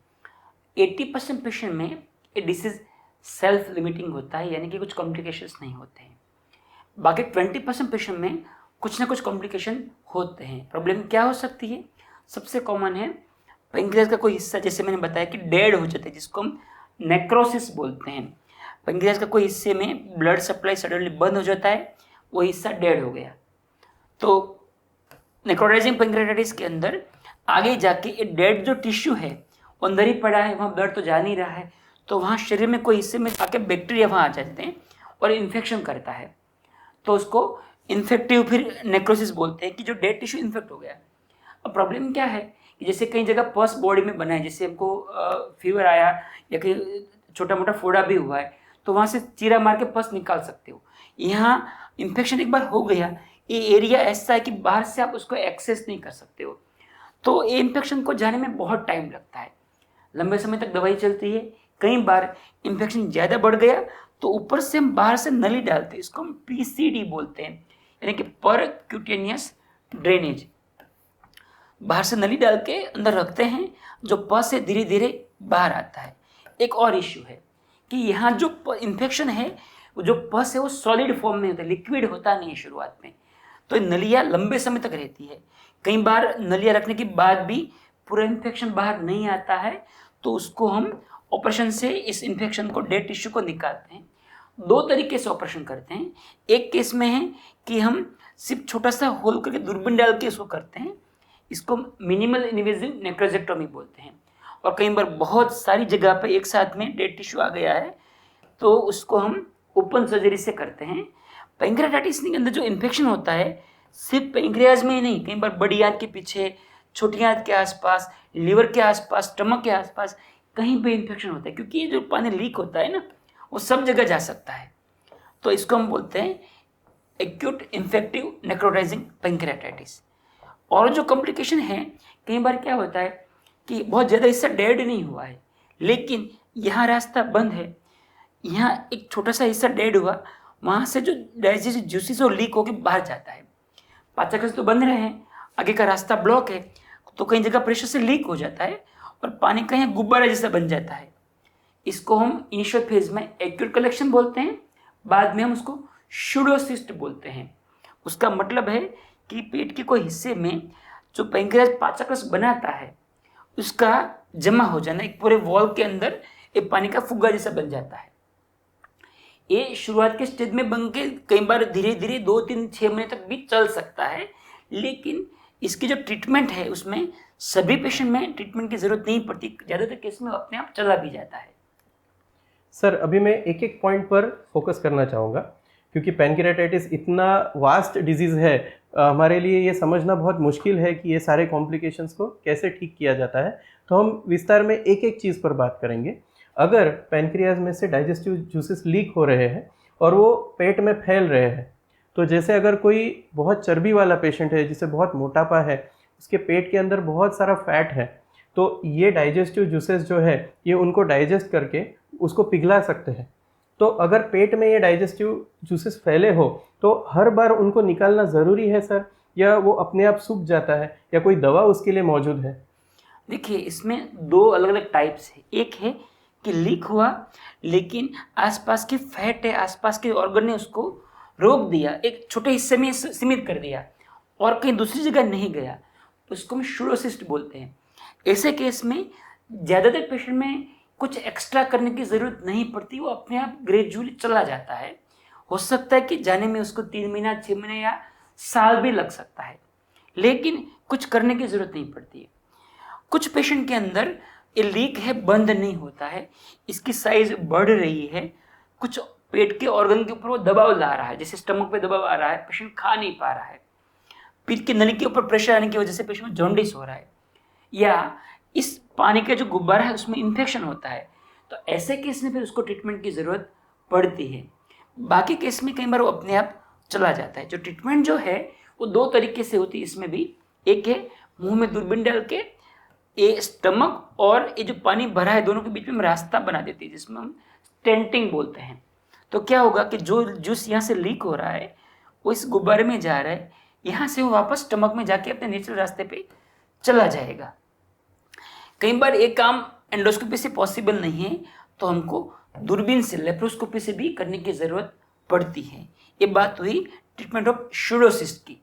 80% पेशेंट में ये डिसीज सेल्फ लिमिटिंग होता है, यानी कि कुछ कॉम्प्लिकेशंस नहीं होते हैं। बाकी 20% पेशेंट में कुछ ना कुछ कॉम्प्लिकेशन होते हैं। प्रॉब्लम क्या हो सकती है? सबसे कॉमन है पेंक्रियास का कोई हिस्सा, जैसे मैंने बताया कि डेड हो जाता है, जिसको हम नेक्रोसिस बोलते हैं। पेंक्रियास का कोई हिस्से में ब्लड सप्लाई सडनली बंद हो जाता है, वो हिस्सा डेड हो गया। तो नेक्रोटाइजिंग पेंक्रियाटाइटिस के अंदर आगे जाके ये डेड जो टिश्यू है वो अंदर ही पड़ा है, वहाँ ब्लड तो जा नहीं रहा है, तो वहाँ शरीर में कोई हिस्से में आके बैक्टीरिया वहाँ आ जाते हैं और इन्फेक्शन करता है, तो उसको इन्फेक्टिव फिर नेक्रोसिस बोलते हैं कि जो डेड टिश्यू इन्फेक्ट हो गया। अब प्रॉब्लम क्या है कि जैसे कई जगह पस बॉडी में बना है, जैसे हमको फीवर आया या कहीं छोटा मोटा फोड़ा भी हुआ है, तो वहाँ से चीरा मार के पस निकाल सकते हो। यहाँ इन्फेक्शन एक बार हो गया, ये एरिया ऐसा है कि बाहर से आप उसको एक्सेस नहीं कर सकते हो, तो ये इन्फेक्शन को जाने में बहुत टाइम लगता है, लंबे समय तक दवाई चलती है। कई बार इन्फेक्शन ज़्यादा बढ़ गया तो ऊपर से हम बाहर से नली डालते हैं, इसको हम PCD बोलते हैं, यानी कि पर क्यूटेनियस ड्रेनेज। बाहर से नली डाल के अंदर रखते हैं, जो पस से धीरे धीरे बाहर आता है। एक और इश्यू है कि यहाँ जो इन्फेक्शन है, जो पस है वो सॉलिड फॉर्म में होता है, लिक्विड होता नहीं है शुरुआत में, तो नलियाँ लंबे समय तक रहती है। कई बार नलियाँ रखने के बाद भी पूरा इन्फेक्शन बाहर नहीं आता है, तो उसको हम ऑपरेशन से इस इन्फेक्शन को, डेड टिश्यू को निकालते हैं। 2 तरीके से ऑपरेशन करते हैं। एक केस में है कि हम सिर्फ छोटा सा होल करके दूरबीन डाल के इसको करते हैं, इसको मिनिमल इन्वेजिव नेक्रोजेक्टोमी बोलते हैं। और कई बार बहुत सारी जगह पे एक साथ में डेड टिश्यू आ गया है, तो उसको हम ओपन सर्जरी से करते हैं। पैंक्रियाटाइटिस के अंदर जो इन्फेक्शन होता है, सिर्फ पैंक्रियाज में ही नहीं, कई बार बड़ी आंत के पीछे, छोटी आंत के आसपास, लीवर के आसपास, स्टमक के आसपास कहीं पे इन्फेक्शन होता है, क्योंकि ये जो पानी लीक होता है ना, वो सब जगह जा सकता है। तो इसको हम बोलते हैं एक्यूट इन्फेक्टिव नेक्रोटाइजिंग पैंक्रियाटाइटिस। और जो कॉम्प्लिकेशन है, कई बार क्या होता है कि बहुत ज़्यादा हिस्सा डेड नहीं हुआ है, लेकिन यहाँ रास्ता बंद है, यहाँ एक छोटा सा हिस्सा डेड हुआ, वहाँ से जो डाइजेस्टिव जूसेस वो लीक होकर बाहर जाता है। पाचक तो बंद रहे हैं, आगे का रास्ता ब्लॉक है, तो कई जगह प्रेशर से लीक हो जाता है और पानी का यहाँ गुब्बारा जैसा बन जाता है। इसको हम इनिशियल फेज में एक्यूट कलेक्शन बोलते हैं, बाद में हम उसको सूडोसिस्ट बोलते हैं। उसका मतलब है कि पेट के कोई हिस्से में जो पैंक्रियाज पाचक रस बनाता है, उसका जमा हो जाना, एक पूरे वॉल के अंदर एक पानी का फुग्गा जैसा बन जाता है। ये शुरुआत के स्टेज में बन के कई बार धीरे धीरे 2, 3, 6 महीने तक भी चल सकता है, लेकिन इसकी जो ट्रीटमेंट है उसमें सभी पेशेंट में ट्रीटमेंट की ज़रूरत नहीं पड़ती, ज़्यादातर केस में अपने आप चला भी जाता है। सर अभी मैं एक एक पॉइंट पर फोकस करना चाहूँगा, क्योंकि पैनक्रियाटाइटिस इतना वास्ट डिजीज़ है, हमारे लिए ये समझना बहुत मुश्किल है कि ये सारे कॉम्प्लिकेशंस को कैसे ठीक किया जाता है। तो हम विस्तार में एक एक चीज़ पर बात करेंगे। अगर पैनक्रियाज में से डाइजेस्टिव जूसेस लीक हो रहे हैं और वो पेट में फैल रहे हैं, तो जैसे अगर कोई बहुत चर्बी वाला पेशेंट है जिसे बहुत मोटापा है, उसके पेट के अंदर बहुत सारा फैट है, तो ये डाइजेस्टिव जूसेस जो है ये उनको डाइजेस्ट करके उसको पिघला सकते हैं। तो अगर पेट में ये डाइजेस्टिव जूसेस फैले हो तो हर बार उनको निकालना ज़रूरी है सर, या वो अपने आप सूख जाता है, या कोई दवा उसके लिए मौजूद है? देखिए, इसमें 2 अलग अलग टाइप्स है। एक है कि लीक हुआ लेकिन आसपास की फैट है, आसपास के ऑर्गन ने उसको रोक दिया, एक छोटे हिस्से में सीमित कर दिया और कहीं दूसरी जगह नहीं गया, उसको हम शूडोसिस्ट बोलते हैं। ऐसे केस में ज़्यादातर पेशेंट में कुछ एक्स्ट्रा करने की ज़रूरत नहीं पड़ती, वो अपने आप ग्रेजुअली चला जाता है। हो सकता है कि जाने में उसको 3 महीना, 6 महीने या साल भी लग सकता है, लेकिन कुछ करने की ज़रूरत नहीं पड़ती है। कुछ पेशेंट के अंदर ये लीक है, बंद नहीं होता है, इसकी साइज बढ़ रही है, कुछ पेट के ऑर्गन के ऊपर वो दबाव ला रहा है, जैसे स्टमक पे दबाव आ रहा है, पेशेंट खा नहीं पा रहा है, पेट की नली के ऊपर प्रेशर आने की वजह से पेशेंट में जॉन्डिस हो रहा है, या इस पानी का जो गुब्बारा है उसमें इन्फेक्शन होता है, तो ऐसे केस में फिर उसको ट्रीटमेंट की ज़रूरत पड़ती है। बाकी केस में कई बार वो अपने आप चला जाता है। जो ट्रीटमेंट जो है वो 2 तरीके से होती है इसमें भी। एक है मुंह में दूरबीन डाल के ये स्टमक और ये जो पानी भरा है दोनों के बीच में हम रास्ता बना देते हैं, जिसमें हम स्टेंटिंग बोलते हैं। तो क्या होगा कि जो जूस यहाँ से लीक हो रहा है वो इस गुब्बारे में जा रहा है, यहाँ से वो वापस स्टमक में जाके अपने नेचुरल रास्ते पे चला जाएगा। कई बार ये काम एंडोस्कोपी से पॉसिबल नहीं है, तो हमको दूरबीन से, लेप्रोस्कोपी से भी करने की ज़रूरत पड़ती है। ये बात हुई ट्रीटमेंट ऑफ शूडोसिस्ट की।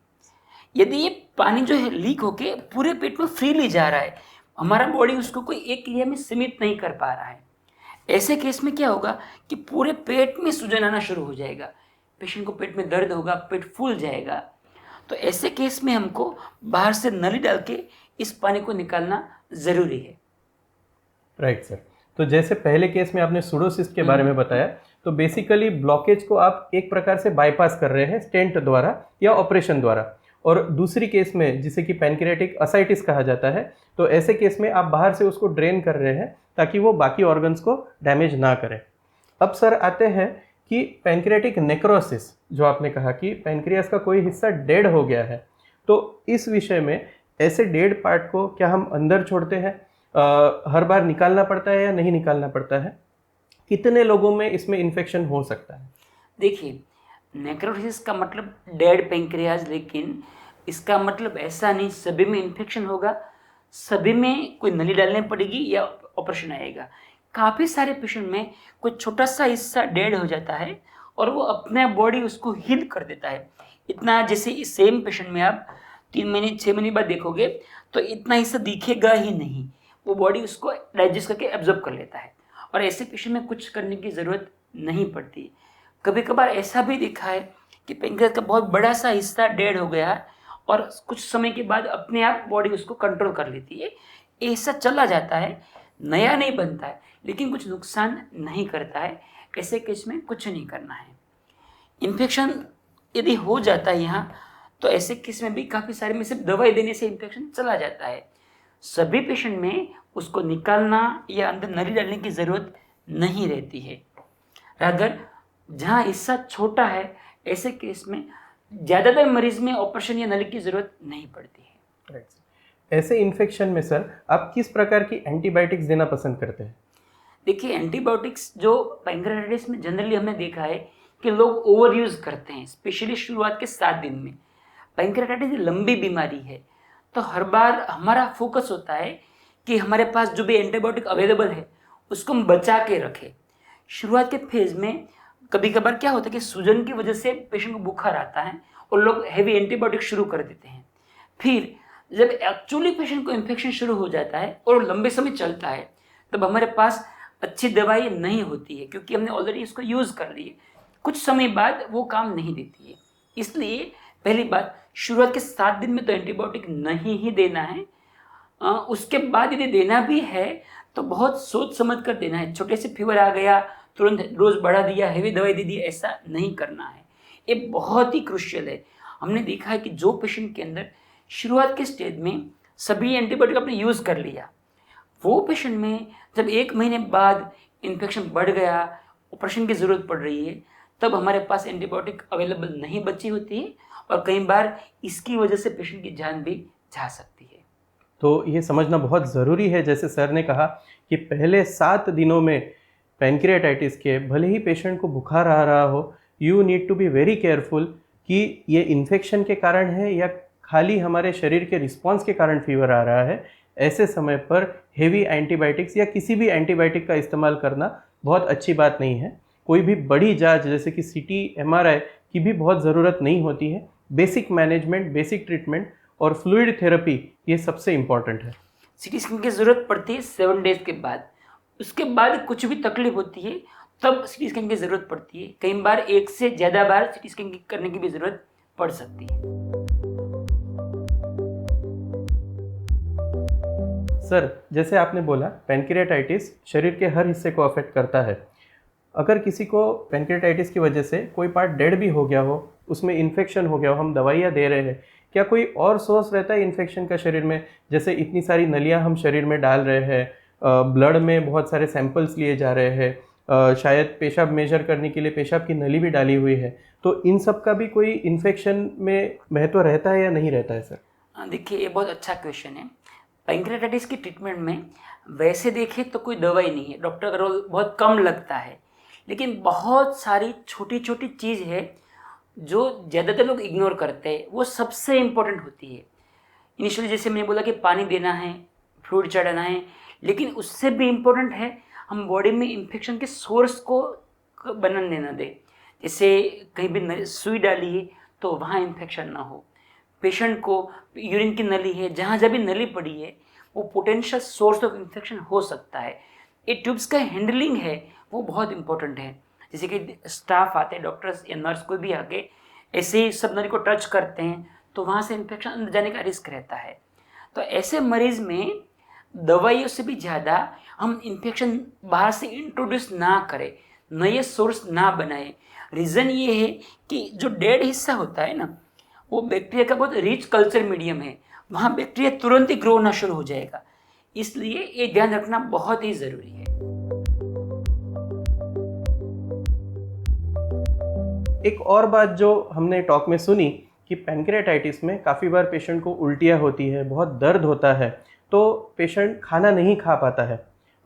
यदि ये पानी जो है लीक होके पूरे पेट में फ्रीली जा रहा है, हमारा बॉडी उसको कोई एक एरिया में सीमित नहीं कर पा रहा है, ऐसे केस में क्या होगा कि पूरे पेट में सूजन आना शुरू हो जाएगा, पेशेंट को पेट में दर्द होगा, पेट फूल जाएगा। तो ऐसे केस में हमको बाहर से नली डाल के इस पानी को निकालना ज़रूरी है। Right sir. तो जैसे पहले केस में आपने सूडोसिस्ट के बारे में बताया, तो बेसिकली ब्लॉकेज को आप एक प्रकार से बाईपास कर रहे हैं स्टेंट द्वारा या ऑपरेशन द्वारा, और दूसरी केस में जिसे कि पैनक्रियाटिक असाइटिस कहा जाता है, तो ऐसे केस में आप बाहर से उसको ड्रेन कर रहे हैं ताकि वो बाकी ऑर्गन्स को डैमेज ना करे। अब सर आते हैं कि पैनक्रियाटिक नेक्रोसिस, जो आपने कहा कि पैनक्रियास का कोई हिस्सा डेड हो गया है, तो इस विषय में ऐसे डेड पार्ट को क्या हम अंदर छोड़ते हैं, हर बार निकालना पड़ता है या नहीं निकालना पड़ता है? कितने लोगों में इसमें इन्फेक्शन हो सकता है? देखिए, नेक्रोसिस का मतलब डेड पेंक्रियाज, लेकिन इसका मतलब ऐसा नहीं सभी में इन्फेक्शन होगा, सभी में कोई नली डालनी पड़ेगी या ऑपरेशन आएगा। काफ़ी सारे पेशेंट में कोई छोटा सा हिस्सा डेड हो जाता है और वो अपने बॉडी उसको हील कर देता है। इतना, जैसे इस सेम पेशेंट में आप 3 महीने 6 महीने बाद देखोगे तो इतना हिस्सा दिखेगा ही नहीं, वो बॉडी उसको डाइजेस्ट करके एब्जॉर्ब कर लेता है, और ऐसे पेशेंट में कुछ करने की ज़रूरत नहीं पड़ती। कभी कभार ऐसा भी देखा है कि पेंक्रियास का बहुत बड़ा सा हिस्सा डेड हो गया है और कुछ समय के बाद अपने आप बॉडी उसको कंट्रोल कर लेती है, ऐसा चला जाता है, नया नहीं बनता है लेकिन कुछ नुकसान नहीं करता है। ऐसे केस में कुछ नहीं करना है। इन्फेक्शन यदि हो जाता है यहाँ, तो ऐसे केस में भी काफ़ी सारे में सिर्फ दवाई देने से इन्फेक्शन चला जाता है। सभी पेशेंट में उसको निकालना या अंदर नली डालने की ज़रूरत नहीं रहती है। अगर जहाँ हिस्सा छोटा है, ऐसे केस में ज़्यादातर मरीज में ऑपरेशन या नली की ज़रूरत नहीं पड़ती है। ऐसे इन्फेक्शन में सर आप किस प्रकार की एंटीबायोटिक्स देना पसंद करते हैं? देखिए, एंटीबायोटिक्स जो पैंक्रियाटाइटिस में जनरली हमने देखा है कि लोग ओवर यूज़ करते हैं, स्पेशली शुरुआत के 7 दिन में। पैंक्रियाटाइटिस लंबी बीमारी है, तो हर बार हमारा फोकस होता है कि हमारे पास जो भी एंटीबायोटिक अवेलेबल है उसको हम बचा के रखें। शुरुआत के फेज़ में कभी कभार क्या होता है कि सूजन की वजह से पेशेंट को बुखार आता है और लोग हैवी एंटीबायोटिक शुरू कर देते हैं। फिर जब एक्चुअली पेशेंट को इन्फेक्शन शुरू हो जाता है और लंबे समय चलता है, तब हमारे पास अच्छी दवाई नहीं होती है क्योंकि हमने ऑलरेडी इसको यूज़ कर ली है, कुछ समय बाद वो काम नहीं देती है। इसलिए पहली बात, शुरुआत के 7 दिन में तो एंटीबायोटिक नहीं ही देना है। उसके बाद यदि देना भी है तो बहुत सोच समझ कर देना है। छोटे से फीवर आ गया तुरंत डोज बढ़ा दिया, हैवी दवाई दे दी, ऐसा नहीं करना है। ये बहुत ही क्रुशियल है। हमने देखा है कि जो पेशेंट के अंदर शुरुआत के स्टेज में सभी एंटीबायोटिक आपने यूज़ कर लिया, वो पेशेंट में जब 1 महीने बाद इन्फेक्शन बढ़ गया, ऑपरेशन की ज़रूरत पड़ रही है, तब हमारे पास एंटीबायोटिक अवेलेबल नहीं बची होती है और कई बार इसकी वजह से पेशेंट की जान भी जा सकती है। तो ये समझना बहुत ज़रूरी है, जैसे सर ने कहा कि पहले 7 दिनों में पैनक्रियाटाइटिस के भले ही पेशेंट को बुखार आ रहा हो, you need to be very careful कि ये इन्फेक्शन के कारण है या खाली हमारे शरीर के रिस्पॉन्स के कारण फीवर आ रहा है। ऐसे समय पर हेवी एंटीबायोटिक्स या किसी भी एंटीबायोटिक का इस्तेमाल करना बहुत अच्छी बात नहीं है। कोई भी बड़ी जांच जैसे कि सीटी, एमआरआई की भी बहुत ज़रूरत नहीं होती है। बेसिक मैनेजमेंट, बेसिक ट्रीटमेंट और फ्लूइड थेरेपी ये सबसे इम्पॉर्टेंट है। सीटी स्कैन की ज़रूरत पड़ती है 7 डेज़ के बाद। उसके बाद कुछ भी तकलीफ होती है तब सीटी स्कैन की ज़रूरत पड़ती है। कई बार 1 से ज़्यादा बार सीटी स्कैन करने की भी ज़रूरत पड़ सकती है। सर, जैसे आपने बोला पैनक्रियाटाइटिस शरीर के हर हिस्से को अफेक्ट करता है। अगर किसी को पैनक्रियाटाइटिस की वजह से कोई पार्ट डेड भी हो गया हो, उसमें इन्फेक्शन हो गया हो, हम दवाइयाँ दे रहे हैं, क्या कोई और सोर्स रहता है इन्फेक्शन का शरीर में? जैसे इतनी सारी नलियाँ हम शरीर में डाल रहे हैं, ब्लड में बहुत सारे सैंपल्स लिए जा रहे हैं, शायद पेशाब मेजर करने के लिए पेशाब की नली भी डाली हुई है, तो इन सब का भी कोई इन्फेक्शन में महत्व रहता है या नहीं रहता है सर? देखिए, ये बहुत अच्छा क्वेश्चन है। पैंक्रियाटाइटिस की ट्रीटमेंट में वैसे देखें तो कोई दवाई नहीं है, डॉक्टर का रोल बहुत कम लगता है, लेकिन बहुत सारी छोटी छोटी चीज़ है जो ज़्यादातर लोग इग्नोर करते हैं, वो सबसे इम्पोर्टेंट होती है। इनिशियली जैसे मैंने बोला कि पानी देना है, फ्लूइड चढ़ाना है, लेकिन उससे भी इम्पोर्टेंट है हम बॉडी में इन्फेक्शन के सोर्स को बनने देना दें। जैसे कहीं भी सुई डाली है तो वहाँ इन्फेक्शन ना हो। पेशेंट को यूरिन की नली है, जहाँ जहाँ भी नली पड़ी है वो पोटेंशियल सोर्स ऑफ इन्फेक्शन हो सकता है। ये ट्यूब्स का हैंडलिंग है वो बहुत इंपॉर्टेंट है। जैसे कि स्टाफ आते हैं, डॉक्टर्स या नर्स कोई भी आके ऐसे ही सब नली को टच करते हैं तो वहाँ से इन्फेक्शन अंदर जाने का रिस्क रहता है। तो ऐसे मरीज में दवाइयों से भी ज़्यादा हम इन्फेक्शन बाहर से इंट्रोड्यूस ना करें, नए सोर्स ना बनाए। रीज़न ये है कि जो डेड हिस्सा होता है ना, वो बैक्टीरिया का बहुत रिच कल्चर मीडियम है, वहाँ बैक्टीरिया तुरंत ही ग्रो होना शुरू हो जाएगा। इसलिए ये ध्यान रखना बहुत ही ज़रूरी है। एक और बात जो हमने टॉक में सुनी कि पैनक्रियाटाइटिस में काफ़ी बार पेशेंट को उल्टियाँ होती है, बहुत दर्द होता है, तो पेशेंट खाना नहीं खा पाता है।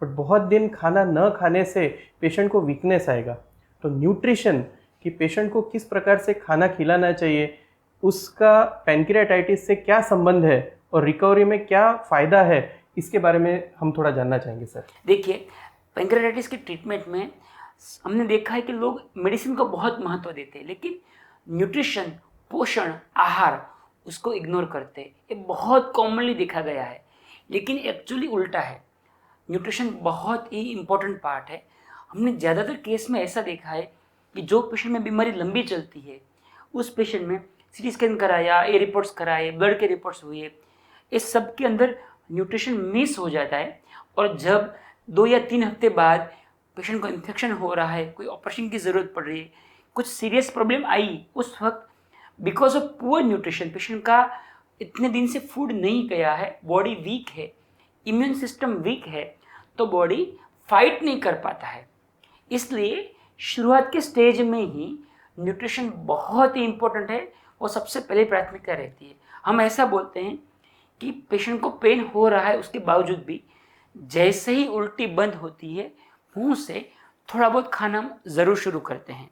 बट बहुत दिन खाना न खाने से पेशेंट को वीकनेस आएगा। तो न्यूट्रिशन कि पेशेंट को किस प्रकार से खाना खिलाना चाहिए, उसका पैनक्रियाटाइटिस से क्या संबंध है और रिकवरी में क्या फ़ायदा है, इसके बारे में हम थोड़ा जानना चाहेंगे सर। देखिए, पैनक्रियाटाइटिस की ट्रीटमेंट में हमने देखा है कि लोग मेडिसिन को बहुत महत्व देते हैं, लेकिन न्यूट्रिशन, पोषण, आहार उसको इग्नोर करते हैं। ये बहुत कॉमनली देखा गया है, लेकिन एक्चुअली उल्टा है। न्यूट्रिशन बहुत ही इम्पोर्टेंट पार्ट है। हमने ज़्यादातर केस में ऐसा देखा है कि जो पेशेंट में बीमारी लंबी चलती है, उस पेशेंट में सीटी स्कैन कराया, ए रिपोर्ट्स कराए, ब्लड के रिपोर्ट्स हुए, इस सब के अंदर न्यूट्रिशन मिस हो जाता है। और जब 2 या 3 हफ्ते बाद पेशेंट को इन्फेक्शन हो रहा है, कोई ऑपरेशन की ज़रूरत पड़ रही है, कुछ सीरियस प्रॉब्लम आई, उस वक्त because of poor nutrition, patient का इतने दिन से फूड नहीं गया है, बॉडी वीक है, इम्यून सिस्टम वीक है, तो बॉडी फाइट नहीं कर पाता है। इसलिए शुरुआत के स्टेज में ही न्यूट्रिशन बहुत ही इम्पोर्टेंट है, वो सबसे पहले प्राथमिकता रहती है। हम ऐसा बोलते हैं कि पेशेंट को पेन हो रहा है, उसके बावजूद भी जैसे ही उल्टी बंद होती है, मुंह से थोड़ा बहुत खाना ज़रूर शुरू करते हैं।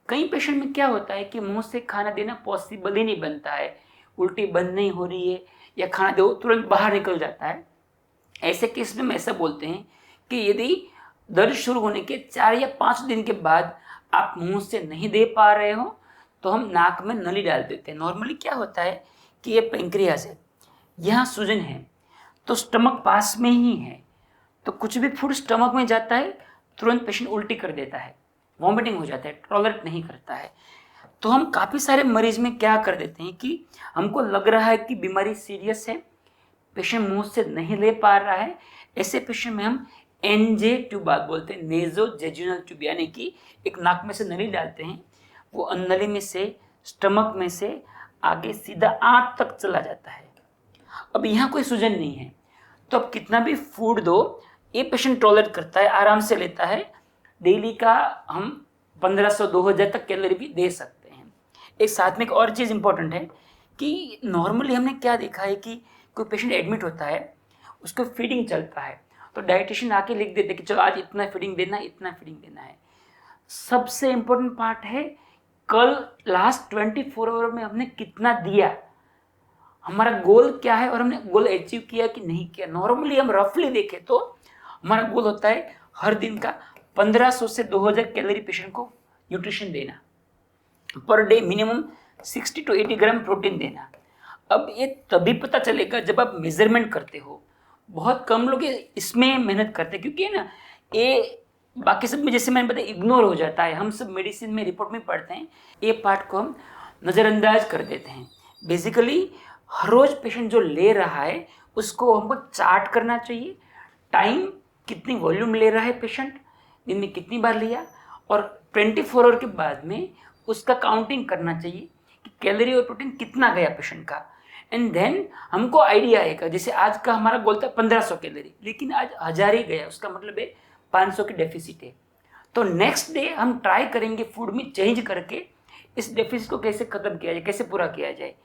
कई पेशेंट में क्या होता है कि मुंह से खाना देना पॉसिबल ही नहीं बनता है, उल्टी बंद नहीं हो रही है या खाना दो तुरंत बाहर निकल जाता है। ऐसे केस में हम ऐसा बोलते हैं कि यदि दर्द शुरू होने के 4 या 5 दिन के बाद आप मुंह से नहीं दे पा रहे हो तो हम नाक में नली डाल देते हैं। नॉर्मली क्या होता है कि ये पैंक्रियाज है, यहाँ सूजन है, तो स्टमक पास में ही है, तो कुछ भी फूड स्टमक में जाता है तुरंत पेशेंट उल्टी कर देता है। वॉमिटिंग हो जाता है, टॉलरेट नहीं करता है। तो हम काफ़ी सारे मरीज में क्या कर देते हैं कि हमको लग रहा है कि बीमारी सीरियस है, पेशेंट मुंह से नहीं ले पा रहा है, ऐसे पेशेंट में हम एनजे ट्यूब बोलते हैं, नेजो जेजुनल ट्यूब, यानी कि एक नाक में से नली डालते हैं, वो नली में से स्टमक में से आगे सीधा आंत तक चला जाता है। अब यहाँ कोई सूजन नहीं है, तो अब कितना भी फूड दो ये पेशेंट टॉलरेट करता है, आराम से लेता है। डेली का हम 1500-2000 तक कैलोरी भी दे सकते हैं। एक साथ में एक और चीज़ इंपॉर्टेंट है कि नॉर्मली हमने क्या देखा है कि कोई पेशेंट एडमिट होता है, उसको फीडिंग चलता है, तो डाइटिशियन आके लिख देते कि चलो आज इतना फीडिंग देना है, इतना फीडिंग देना है। सबसे इम्पोर्टेंट पार्ट है कल लास्ट 24 आवर में हमने कितना दिया, हमारा गोल क्या है और हमने गोल अचीव किया कि नहीं किया। नॉर्मली हम रफली देखें तो हमारा गोल होता है हर दिन का 1500 से 2000 कैलोरी पेशेंट को न्यूट्रिशन देना, per day minimum 60 to 80 gram protein देना। अब ये तभी पता चलेगा जब आप मेजरमेंट करते हो। बहुत कम लोग इसमें मेहनत करते हैं, क्योंकि है ना ये बाकी सब में जैसे मैंने बताया इग्नोर हो जाता है। हम सब मेडिसिन में रिपोर्ट में पढ़ते हैं, ये पार्ट को हम नज़रअंदाज कर देते हैं। बेसिकली हर रोज पेशेंट जो ले रहा है उसको हमको चार्ट करना चाहिए, टाइम कितनी वॉल्यूम ले रहा है पेशेंट, दिन में कितनी बार लिया, और 24 आवर के बाद में उसका काउंटिंग करना चाहिए कि कैलोरी और प्रोटीन कितना गया पेशेंट का। एंड देन हमको आइडिया आएगा, जैसे आज का हमारा गोल था 1500 कैलोरी, लेकिन आज 1000 ही गया, उसका मतलब है 500 की डेफिसिट है। तो नेक्स्ट डे हम ट्राई करेंगे फूड में चेंज करके इस डेफिसिट को कैसे ख़त्म किया जाए, कैसे पूरा किया जाए।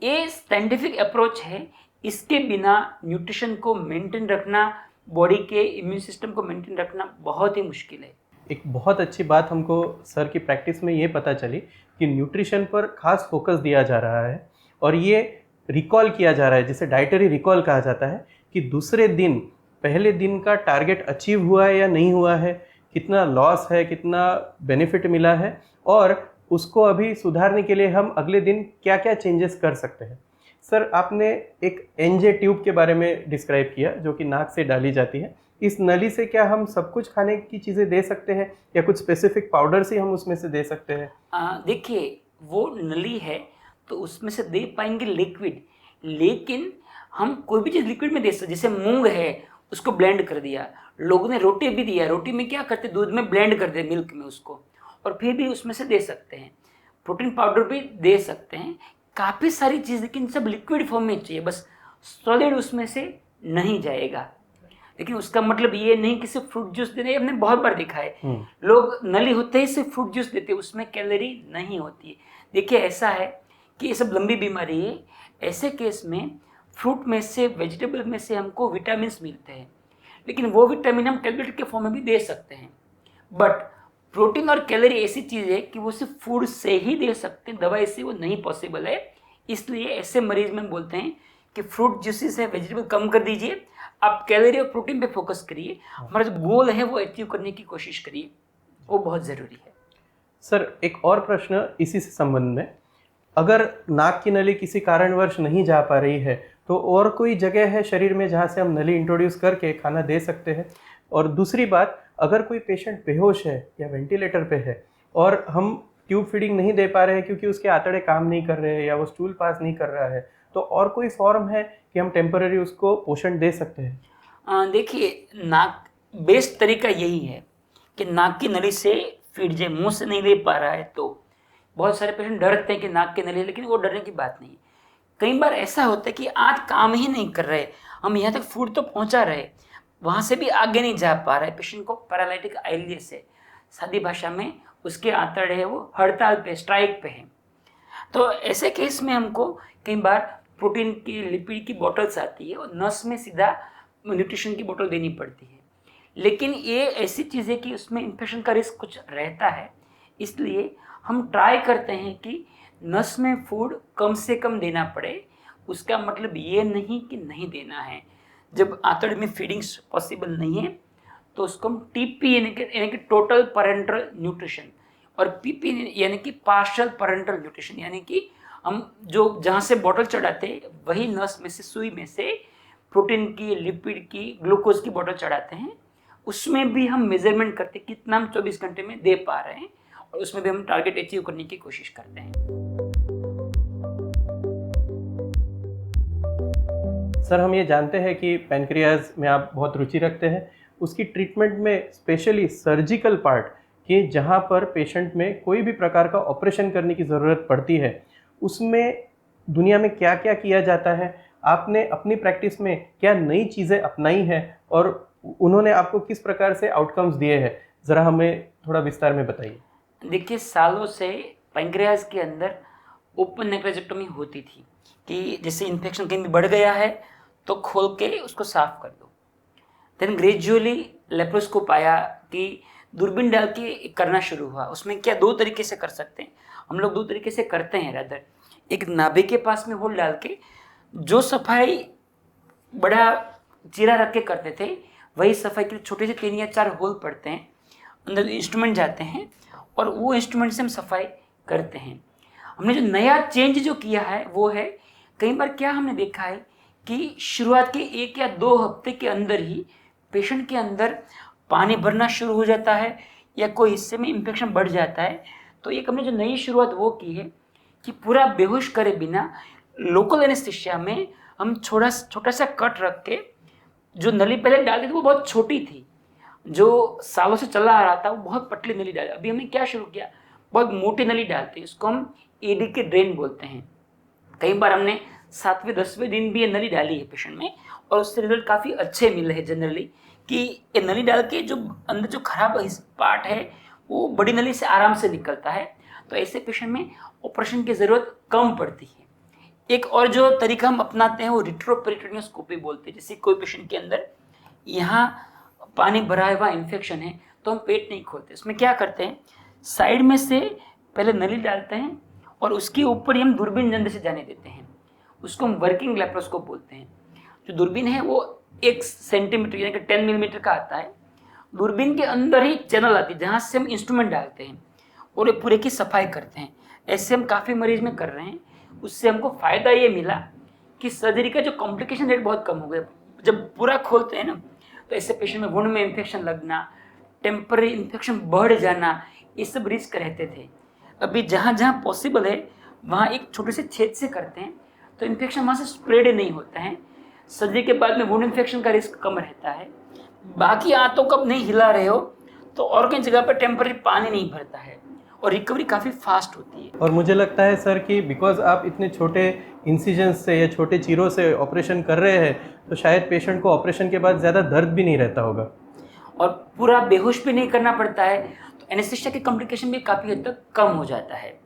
ये साइंटिफिक अप्रोच है, इसके बिना न्यूट्रिशन को मेंटेन रखना, बॉडी के इम्यून सिस्टम को मेंटेन रखना बहुत ही मुश्किल है। एक बहुत अच्छी बात हमको सर की प्रैक्टिस में ये पता चली कि न्यूट्रिशन पर खास फोकस दिया जा रहा है और ये रिकॉल किया जा रहा है, जिसे डाइटरी रिकॉल कहा जाता है, कि दूसरे दिन पहले दिन का टारगेट अचीव हुआ है या नहीं हुआ है, कितना लॉस है, कितना बेनिफिट मिला है, और उसको अभी सुधारने के लिए हम अगले दिन क्या क्या चेंजेस कर सकते हैं। सर, आपने एक एनजे ट्यूब के बारे में डिस्क्राइब किया जो कि नाक से डाली जाती है। इस नली से क्या हम सब कुछ खाने की चीज़ें दे सकते हैं या कुछ स्पेसिफिक पाउडर्स ही हम उसमें से दे सकते हैं? देखिए, वो नली है तो उसमें से दे पाएंगे लिक्विड, लेकिन हम कोई भी चीज़ लिक्विड में दे सकते। जैसे मूंग है, उसको ब्लेंड कर दिया, लोगों ने रोटी भी दिया, रोटी में क्या करते, दूध में ब्लेंड कर दे, मिल्क में उसको, और फिर भी उसमें से दे सकते हैं। प्रोटीन पाउडर भी दे सकते हैं, काफ़ी सारी चीज़, लेकिन सब लिक्विड फॉर्म में चाहिए, बस सॉलिड उसमें से नहीं जाएगा। लेकिन उसका मतलब ये नहीं कि सिर्फ फ्रूट जूस देना, हमने बहुत बार देखा है लोग नली होते ही सिर्फ फ्रूट जूस देते, उसमें कैलोरी नहीं होती है। देखिए, ऐसा है कि ये सब लंबी बीमारी है, ऐसे केस में फ्रूट में से, वेजिटेबल में से हमको विटामिन मिलते हैं, लेकिन वो विटामिन हम टेबलेट के फॉर्म में भी दे सकते हैं। बट प्रोटीन और कैलोरी ऐसी चीज़ है कि वो सिर्फ फूड से ही दे सकते हैं, दवाई से वो नहीं पॉसिबल है। इसलिए ऐसे मरीज में बोलते हैं कि फ्रूट जूसेस है, वेजिटेबल कम कर दीजिए, आप कैलोरी और प्रोटीन पे फोकस करिए, हमारा जो गोल है वो अचीव करने की कोशिश करिए, वो बहुत ज़रूरी है। सर, एक और प्रश्न इसी से संबंध में, अगर नाक की नली किसी कारणवश नहीं जा पा रही है तो और कोई जगह है शरीर में जहाँ से हम नली इंट्रोड्यूस करके खाना दे सकते हैं? और दूसरी बात, अगर कोई पेशेंट बेहोश है या वेंटिलेटर पे है और हम ट्यूब फीडिंग नहीं दे पा रहे हैं क्योंकि उसके आंतड़े काम नहीं कर रहे हैं या वो स्टूल पास नहीं कर रहा है, तो और कोई फॉर्म है कि हम टेम्पररी उसको पोषण दे सकते हैं? देखिए, नाक बेस्ट तरीका यही है कि नाक की नली से फीड जाए, मुंह से नहीं ले पा रहा है तो। बहुत सारे पेशेंट डरते हैं कि नाक की नली, लेकिन वो डरने की बात नहीं है। कई बार ऐसा होता है कि आज काम ही नहीं कर रहे, हम यहाँ तक फूड तो पहुँचा रहे, वहाँ से भी आगे नहीं जा पा रहा है, पेशेंट को पैरालिटिक आइलियस है, सादी भाषा में उसके आंतड़े है वो हड़ताल पे, स्ट्राइक पे है। तो ऐसे केस में हमको कई बार प्रोटीन की, लिपिड की बॉटल्स आती है और नस में सीधा न्यूट्रिशन की बोतल देनी पड़ती है। लेकिन ये ऐसी चीज़ है कि उसमें इन्फेक्शन का रिस्क कुछ रहता है, इसलिए हम ट्राई करते हैं कि नस में फूड कम से कम देना पड़े। उसका मतलब ये नहीं कि नहीं देना है। जब आंतड़े में फीडिंग्स पॉसिबल नहीं है तो उसको हम टीपी यानी कि टोटल पैरेंटल न्यूट्रिशन, और पीपी यानी कि पार्शियल पैरेंटल न्यूट्रिशन, यानी कि हम जो जहाँ से बॉटल चढ़ाते हैं वही नस में से, सुई में से प्रोटीन की, लिपिड की, ग्लूकोज की बॉटल चढ़ाते हैं, उसमें भी हम मेजरमेंट करते हैं कितना हम 24 घंटे में दे पा रहे हैं, और उसमें भी हम टारगेट अचीव करने की कोशिश करते हैं। सर, हम ये जानते हैं कि पैनक्रियाज में आप बहुत रुचि रखते हैं। उसकी ट्रीटमेंट में स्पेशली सर्जिकल पार्ट कि जहाँ पर पेशेंट में कोई भी प्रकार का ऑपरेशन करने की ज़रूरत पड़ती है, उसमें दुनिया में क्या क्या किया जाता है? आपने अपनी प्रैक्टिस में क्या नई चीज़ें अपनाई हैं और उन्होंने आपको किस प्रकार से आउटकम्स दिए हैं? ज़रा हमें थोड़ा विस्तार में बताइए। देखिए, सालों से पैंक्रियाज के अंदर ओपन नेक्रोजेक्टोमी होती थी कि जैसे इन्फेक्शन कहीं भी बढ़ गया है तो खोल के उसको साफ कर दो। देन ग्रेजुअली लेप्रोस्कोप आया कि दूरबीन डाल के करना शुरू हुआ। उसमें क्या 2 तरीके से कर सकते हैं, हम लोग 2 तरीके से करते हैं रादर। एक नाभि के पास में होल डाल के जो सफाई बड़ा चीरा रख के करते थे, वही सफाई के लिए छोटे से 3 या 4 होल पड़ते हैं, अंदर इंस्ट्रूमेंट जाते हैं और वो इंस्ट्रूमेंट से हम सफाई करते हैं। हमने जो नया चेंज जो किया है वो है, कई बार क्या हमने देखा है कि शुरुआत के 1 या 2 हफ्ते के अंदर ही पेशेंट के अंदर पानी भरना शुरू हो जाता है या कोई हिस्से में इन्फेक्शन बढ़ जाता है। तो एक हमने जो नई शुरुआत वो की है कि पूरा बेहोश करे बिना लोकल एनेस्थीसिया में हम छोटा सा कट रख के, जो नली पहले डालते थे वो बहुत छोटी थी, जो सालों से चला आ रहा था, वो बहुत पतली नली डाली। अभी हमने क्या शुरू किया, बहुत मोटी नली डालते हैं, इसको हम एडी के ड्रेन बोलते हैं। कई बार हमने 7वें 10वें दिन भी ये नली डाली है पेशेंट में, और उससे रिजल्ट काफ़ी अच्छे मिले हैं जनरली, कि ये नली डाल के जो अंदर जो खराब पार्ट है वो बड़ी नली से आराम से निकलता है। तो ऐसे पेशेंट में ऑपरेशन की ज़रूरत कम पड़ती है। एक और जो तरीका हम अपनाते हैं वो रिट्रोपेरिटोनियोस्कोपी बोलते हैं। जैसे कोई पेशेंट के अंदर यहाँ पानी भरा हुआ इन्फेक्शन है तो हम पेट नहीं खोलते, उसमें क्या करते हैं, साइड में से पहले नली डालते हैं और उसके ऊपर ही हम दूरबीन अंदर से जाने देते हैं। उसको हम वर्किंग लेप्रोस्कोप बोलते हैं। जो दूरबीन है वो 1 सेंटीमीटर यानी कि 10 मिलीमीटर का आता है। दूरबीन के अंदर ही चैनल आती है जहाँ से हम इंस्ट्रूमेंट डालते हैं और ये पूरे की सफाई करते हैं। ऐसे हम काफ़ी मरीज में कर रहे हैं। उससे हमको फ़ायदा ये मिला कि सर्जरी का जो कॉम्प्लिकेशन रेट बहुत कम हो गया। जब पूरा खोलते हैं ना, तो ऐसे पेशेंट में वुंड में इन्फेक्शन लगना, टेम्पररी इन्फेक्शन बढ़ जाना, ये सब रिस्क रहते थे। अभी जहाँ जहाँ पॉसिबल है वहाँ एक छोटे से छेद से करते हैं तो इन्फेक्शन वहाँ से स्प्रेड नहीं होता है। सर्जरी के बाद में वुंड इन्फेक्शन का रिस्क कम रहता है। बाकी आंतों को नहीं हिला रहे हो तो और कई जगह पर टेम्पररी पानी नहीं भरता है और रिकवरी काफ़ी फास्ट होती है। और मुझे लगता है सर कि बिकॉज आप इतने छोटे इंसिजन्स से या छोटे चीरों से ऑपरेशन कर रहे हैं तो शायद पेशेंट को ऑपरेशन के बाद ज़्यादा दर्द भी नहीं रहता होगा और पूरा बेहोश भी नहीं करना पड़ता है, तो एनेस्थीसिया के कॉम्प्लिकेशन भी काफ़ी हद तक कम हो जाता है।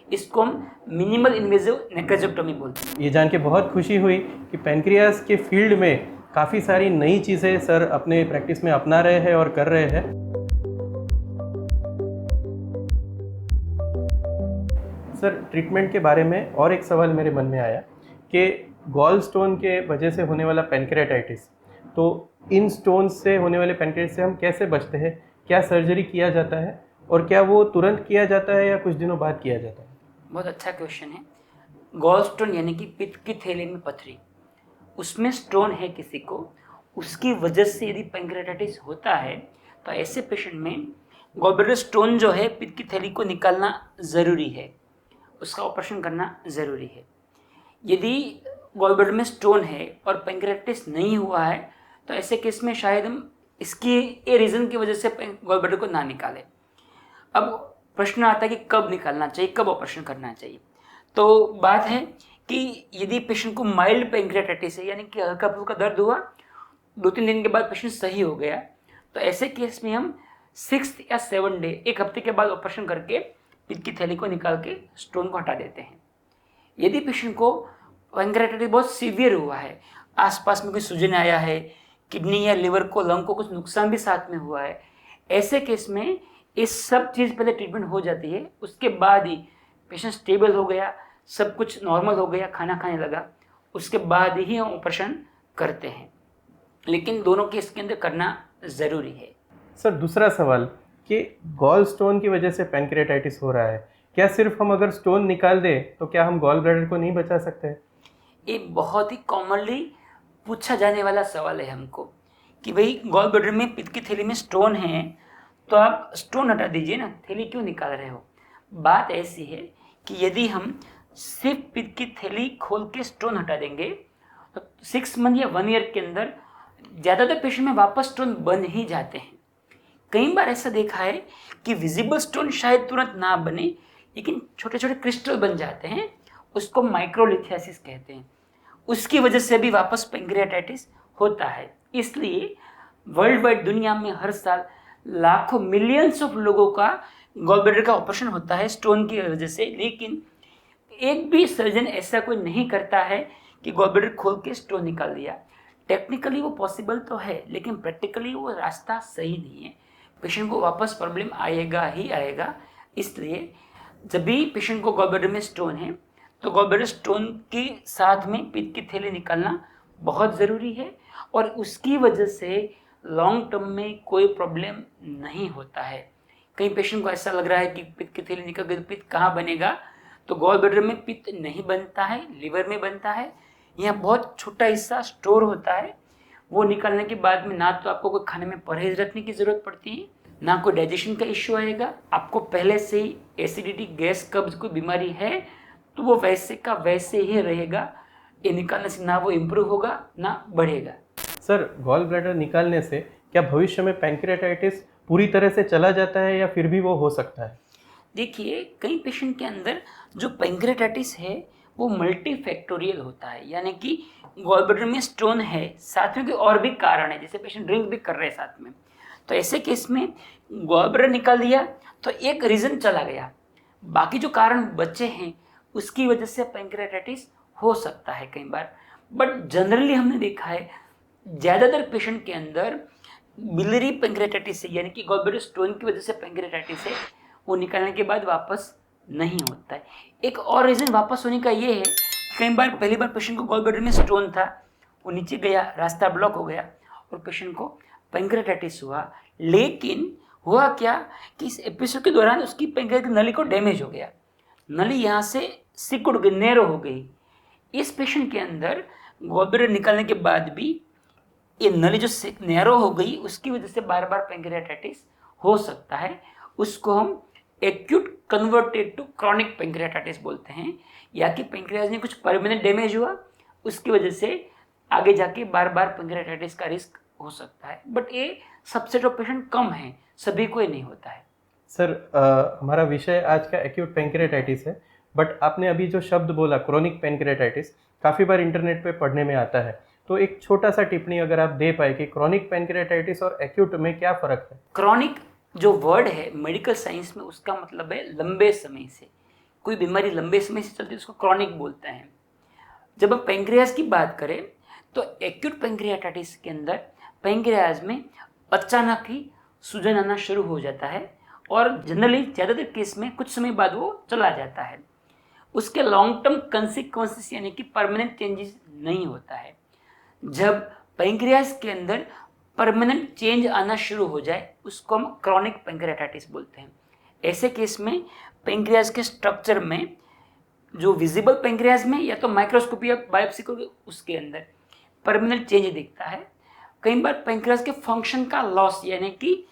इसको हम मिनिमल इन्वेजिव नेक्रोजेक्टोमी बोलते हैं। ये जान के बहुत खुशी हुई कि पैनक्रियास के फील्ड में काफ़ी सारी नई चीज़ें सर अपने प्रैक्टिस में अपना रहे हैं और कर रहे हैं। सर, ट्रीटमेंट के बारे में और एक सवाल मेरे मन में आया कि गॉल स्टोन के वजह से होने वाला पैनक्रियाटाइटिस, तो इन स्टोन्स से होने वाले पैनक्रियास से हम कैसे बचते हैं? क्या सर्जरी किया जाता है और क्या वो तुरंत किया जाता है या कुछ दिनों बाद किया जाता है? बहुत अच्छा क्वेश्चन है। गॉल स्टोन यानी कि पित्त की थैली में पथरी, उसमें स्टोन है किसी को, उसकी वजह से यदि पैंक्रियाटाइटिस होता है तो ऐसे पेशेंट में गॉल ब्लैडर स्टोन जो है पित्त की थैली को निकालना ज़रूरी है, उसका ऑपरेशन करना ज़रूरी है। यदि गॉल ब्लैडर में स्टोन है और पैंक्रियाटाइटिस नहीं हुआ है तो ऐसे केस में शायद हम इसकी ये रीज़न की वजह से गॉल ब्लैडर को ना निकालें। अब प्रश्न आता है कि कब निकालना चाहिए, कब ऑपरेशन करना चाहिए। तो बात है कि यदि पेशेंट को माइल्ड पैंक्रियाटाइटिस है यानी कि हल्का फुल्का दर्द हुआ, 2-3 दिन के बाद पेशेंट सही हो गया, तो ऐसे केस में हम 6 या 7 डे 1 हफ्ते के बाद ऑपरेशन करके पित्त की थैली को निकाल के स्टोन को हटा देते हैं। यदि पेशेंट को पैंक्रियाटाइटिस बहुत सीवियर हुआ है, आसपास में कोई सूजन आया है, किडनी या लिवर को लंग को कुछ नुकसान भी साथ में हुआ है, ऐसे केस में इस सब चीज़ पहले ट्रीटमेंट हो जाती है। उसके बाद ही पेशेंट स्टेबल हो गया, सब कुछ नॉर्मल हो गया, खाना खाने लगा, उसके बाद ही हम ऑपरेशन करते हैं। लेकिन दोनों केस के अंदर करना ज़रूरी है। सर, दूसरा सवाल कि गॉल स्टोन की वजह से पैनक्रियाटाइटिस हो रहा है, क्या सिर्फ हम अगर स्टोन निकाल दें तो क्या हम गॉल ब्लैडर को नहीं बचा सकते? ये बहुत ही कॉमनली पूछा जाने वाला सवाल है हमको कि भाई गॉल ब्लैडर में पित्त की थैली में स्टोन है तो आप स्टोन हटा दीजिए ना, थैली क्यों निकाल रहे हो। बात ऐसी है कि यदि हम सिर्फ पित्त की थैली खोल के स्टोन हटा देंगे तो 6 मंथ या 1 ईयर के अंदर ज़्यादातर पेशेंट में वापस स्टोन बन ही जाते हैं। कई बार ऐसा देखा है कि विजिबल स्टोन शायद तुरंत ना बने, लेकिन छोटे छोटे क्रिस्टल बन जाते हैं, उसको माइक्रोलिथियासिस कहते हैं। उसकी वजह से भी वापस पेंक्रियाटाइटिस होता है। इसलिए वर्ल्ड वाइड दुनिया में हर साल लाखों मिलियंस ऑफ लोगों का गॉल ब्लैडर का ऑपरेशन होता है स्टोन की वजह से, लेकिन एक भी सर्जन ऐसा कोई नहीं करता है कि गॉल ब्लैडर खोल के स्टोन निकाल दिया। टेक्निकली वो पॉसिबल तो है, लेकिन प्रैक्टिकली वो रास्ता सही नहीं है। पेशेंट को वापस प्रॉब्लम आएगा ही आएगा। इसलिए जब भी पेशेंट को गॉल ब्लैडर में स्टोन है तो गॉल ब्लैडर स्टोन के साथ में पित्त की थैली निकालना बहुत ज़रूरी है, और उसकी वजह से लॉन्ग टर्म में कोई प्रॉब्लम नहीं होता है। कई पेशेंट को ऐसा लग रहा है कि पित्त की थैली निकल गई तो पित्त कहाँ बनेगा, तो गॉल ब्लैडर में पित्त नहीं बनता है, लिवर में बनता है। यहाँ बहुत छोटा हिस्सा स्टोर होता है। वो निकालने के बाद में ना तो आपको कोई खाने में परहेज रखने की ज़रूरत पड़ती है, ना कोई डाइजेशन का इश्यू आएगा। आपको पहले से ही एसिडिटी, गैस, कब्ज कोई बीमारी है तो वो वैसे का वैसे ही रहेगा। ये निकालने से ना वो इम्प्रूव होगा ना बढ़ेगा। सर, गॉल ब्लैडर निकालने से क्या भविष्य में पैंक्रियाटाइटिस पूरी तरह से चला जाता है या फिर भी वो हो सकता है? देखिए, कई पेशेंट के अंदर जो पैंक्रियाटाइटिस है वो मल्टीफैक्टोरियल होता है, यानी कि गॉल ब्लैडर में स्टोन है, साथ में कोई और भी कारण है, जैसे पेशेंट ड्रिंक भी कर रहे हैं साथ में, तो ऐसे केस में गॉल ब्लैडर निकाल दिया तो एक रीज़न चला गया, बाकी जो कारण बचे हैं उसकी वजह से पैंक्रियाटाइटिस हो सकता है कई बार। बट जनरली हमने देखा है ज़्यादातर पेशेंट के अंदर बिलियरी पैंक्रियाटाइटिस है, यानी कि गॉल ब्लैडर स्टोन की वजह से पैंक्रियाटाइटिस है, वो निकालने के बाद वापस नहीं होता है। एक और रीज़न वापस होने का ये है, कई बार पहली बार पेशेंट को गॉल ब्लैडर में स्टोन था, वो नीचे गया, रास्ता ब्लॉक हो गया और पेशेंट को पैंक्रियाटाइटिस हुआ। लेकिन हुआ क्या कि इस एपिसोड के दौरान उसकी पैंक्रियास की नली को डैमेज हो गया, नली यहाँ से सिकुड़ गई, नैरो हो गई। इस पेशेंट के अंदर गॉल ब्लैडर निकालने के बाद भी ये नली जो नैरो हो गई उसकी वजह से बार बार पैंक्रियाटाइटिस हो सकता है। उसको हम acute converted to chronic pancreatitis बोलते हैं, या कि पैंक्रियास में कुछ परमानेंट डैमेज हुआ उसकी वजह से आगे जाके बार बार पैंक्रियाटाइटिस का रिस्क हो सकता है। बट ये सबसेट ऑफ पेशेंट कम है, सभी को नहीं होता है। सर, हमारा विषय आज का एक्यूट पैंक्रियाटाइटिस है, बट आपने अभी जो शब्द बोला क्रोनिक पैंक्रियाटाइटिस, काफ़ी बार इंटरनेट पे पढ़ने में आता है, तो एक छोटा सा टिप्पणी अगर आप दे पाए कि क्रोनिक पैंक्रियाटाइटिस और एक्यूट में क्या फ़र्क है? क्रॉनिक जो वर्ड है मेडिकल साइंस में उसका मतलब है लंबे समय से, कोई बीमारी लंबे समय से चलती है उसको क्रॉनिक बोलते हैं। जब हम पैंक्रियास की बात करें तो एक्यूट पैंक्रियाटाइटिस के अंदर पैंक्रियास में अचानक ही सूजन आना शुरू हो जाता है और जनरली ज़्यादातर केस में कुछ समय बाद वो चला जाता है। उसके लॉन्ग टर्म कंसिक्वेंसेस यानी कि परमानेंट चेंजेस नहीं होता है। जब पैंक्रियास के अंदर परमानेंट चेंज आना शुरू हो जाए उसको हम क्रॉनिक पैंक्रियाटाइटिस बोलते हैं। ऐसे केस में पैंक्रियास के स्ट्रक्चर में जो विजिबल पैंक्रियास में या तो माइक्रोस्कोपी या बायोप्सी को उसके अंदर परमानेंट चेंज दिखता है। कई बार पैंक्रियास के फंक्शन का लॉस यानी कि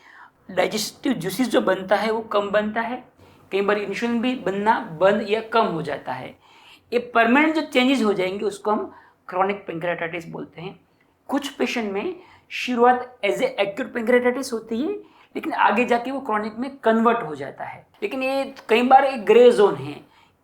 डाइजेस्टिव जूसेस जो बनता है वो कम बनता है, कई बार इंसुलिन भी बनना बंद या कम हो जाता है। ये परमानेंट जो चेंजेस हो जाएंगे उसको हम क्रॉनिक पैंक्रियाटाइटिस बोलते हैं। कुछ पेशेंट में शुरुआत एज ए एक्यूट पैंक्रियाटाइटिस होती है, लेकिन आगे जाके वो क्रॉनिक में कन्वर्ट हो जाता है। लेकिन ये कई बार एक ग्रे जोन है।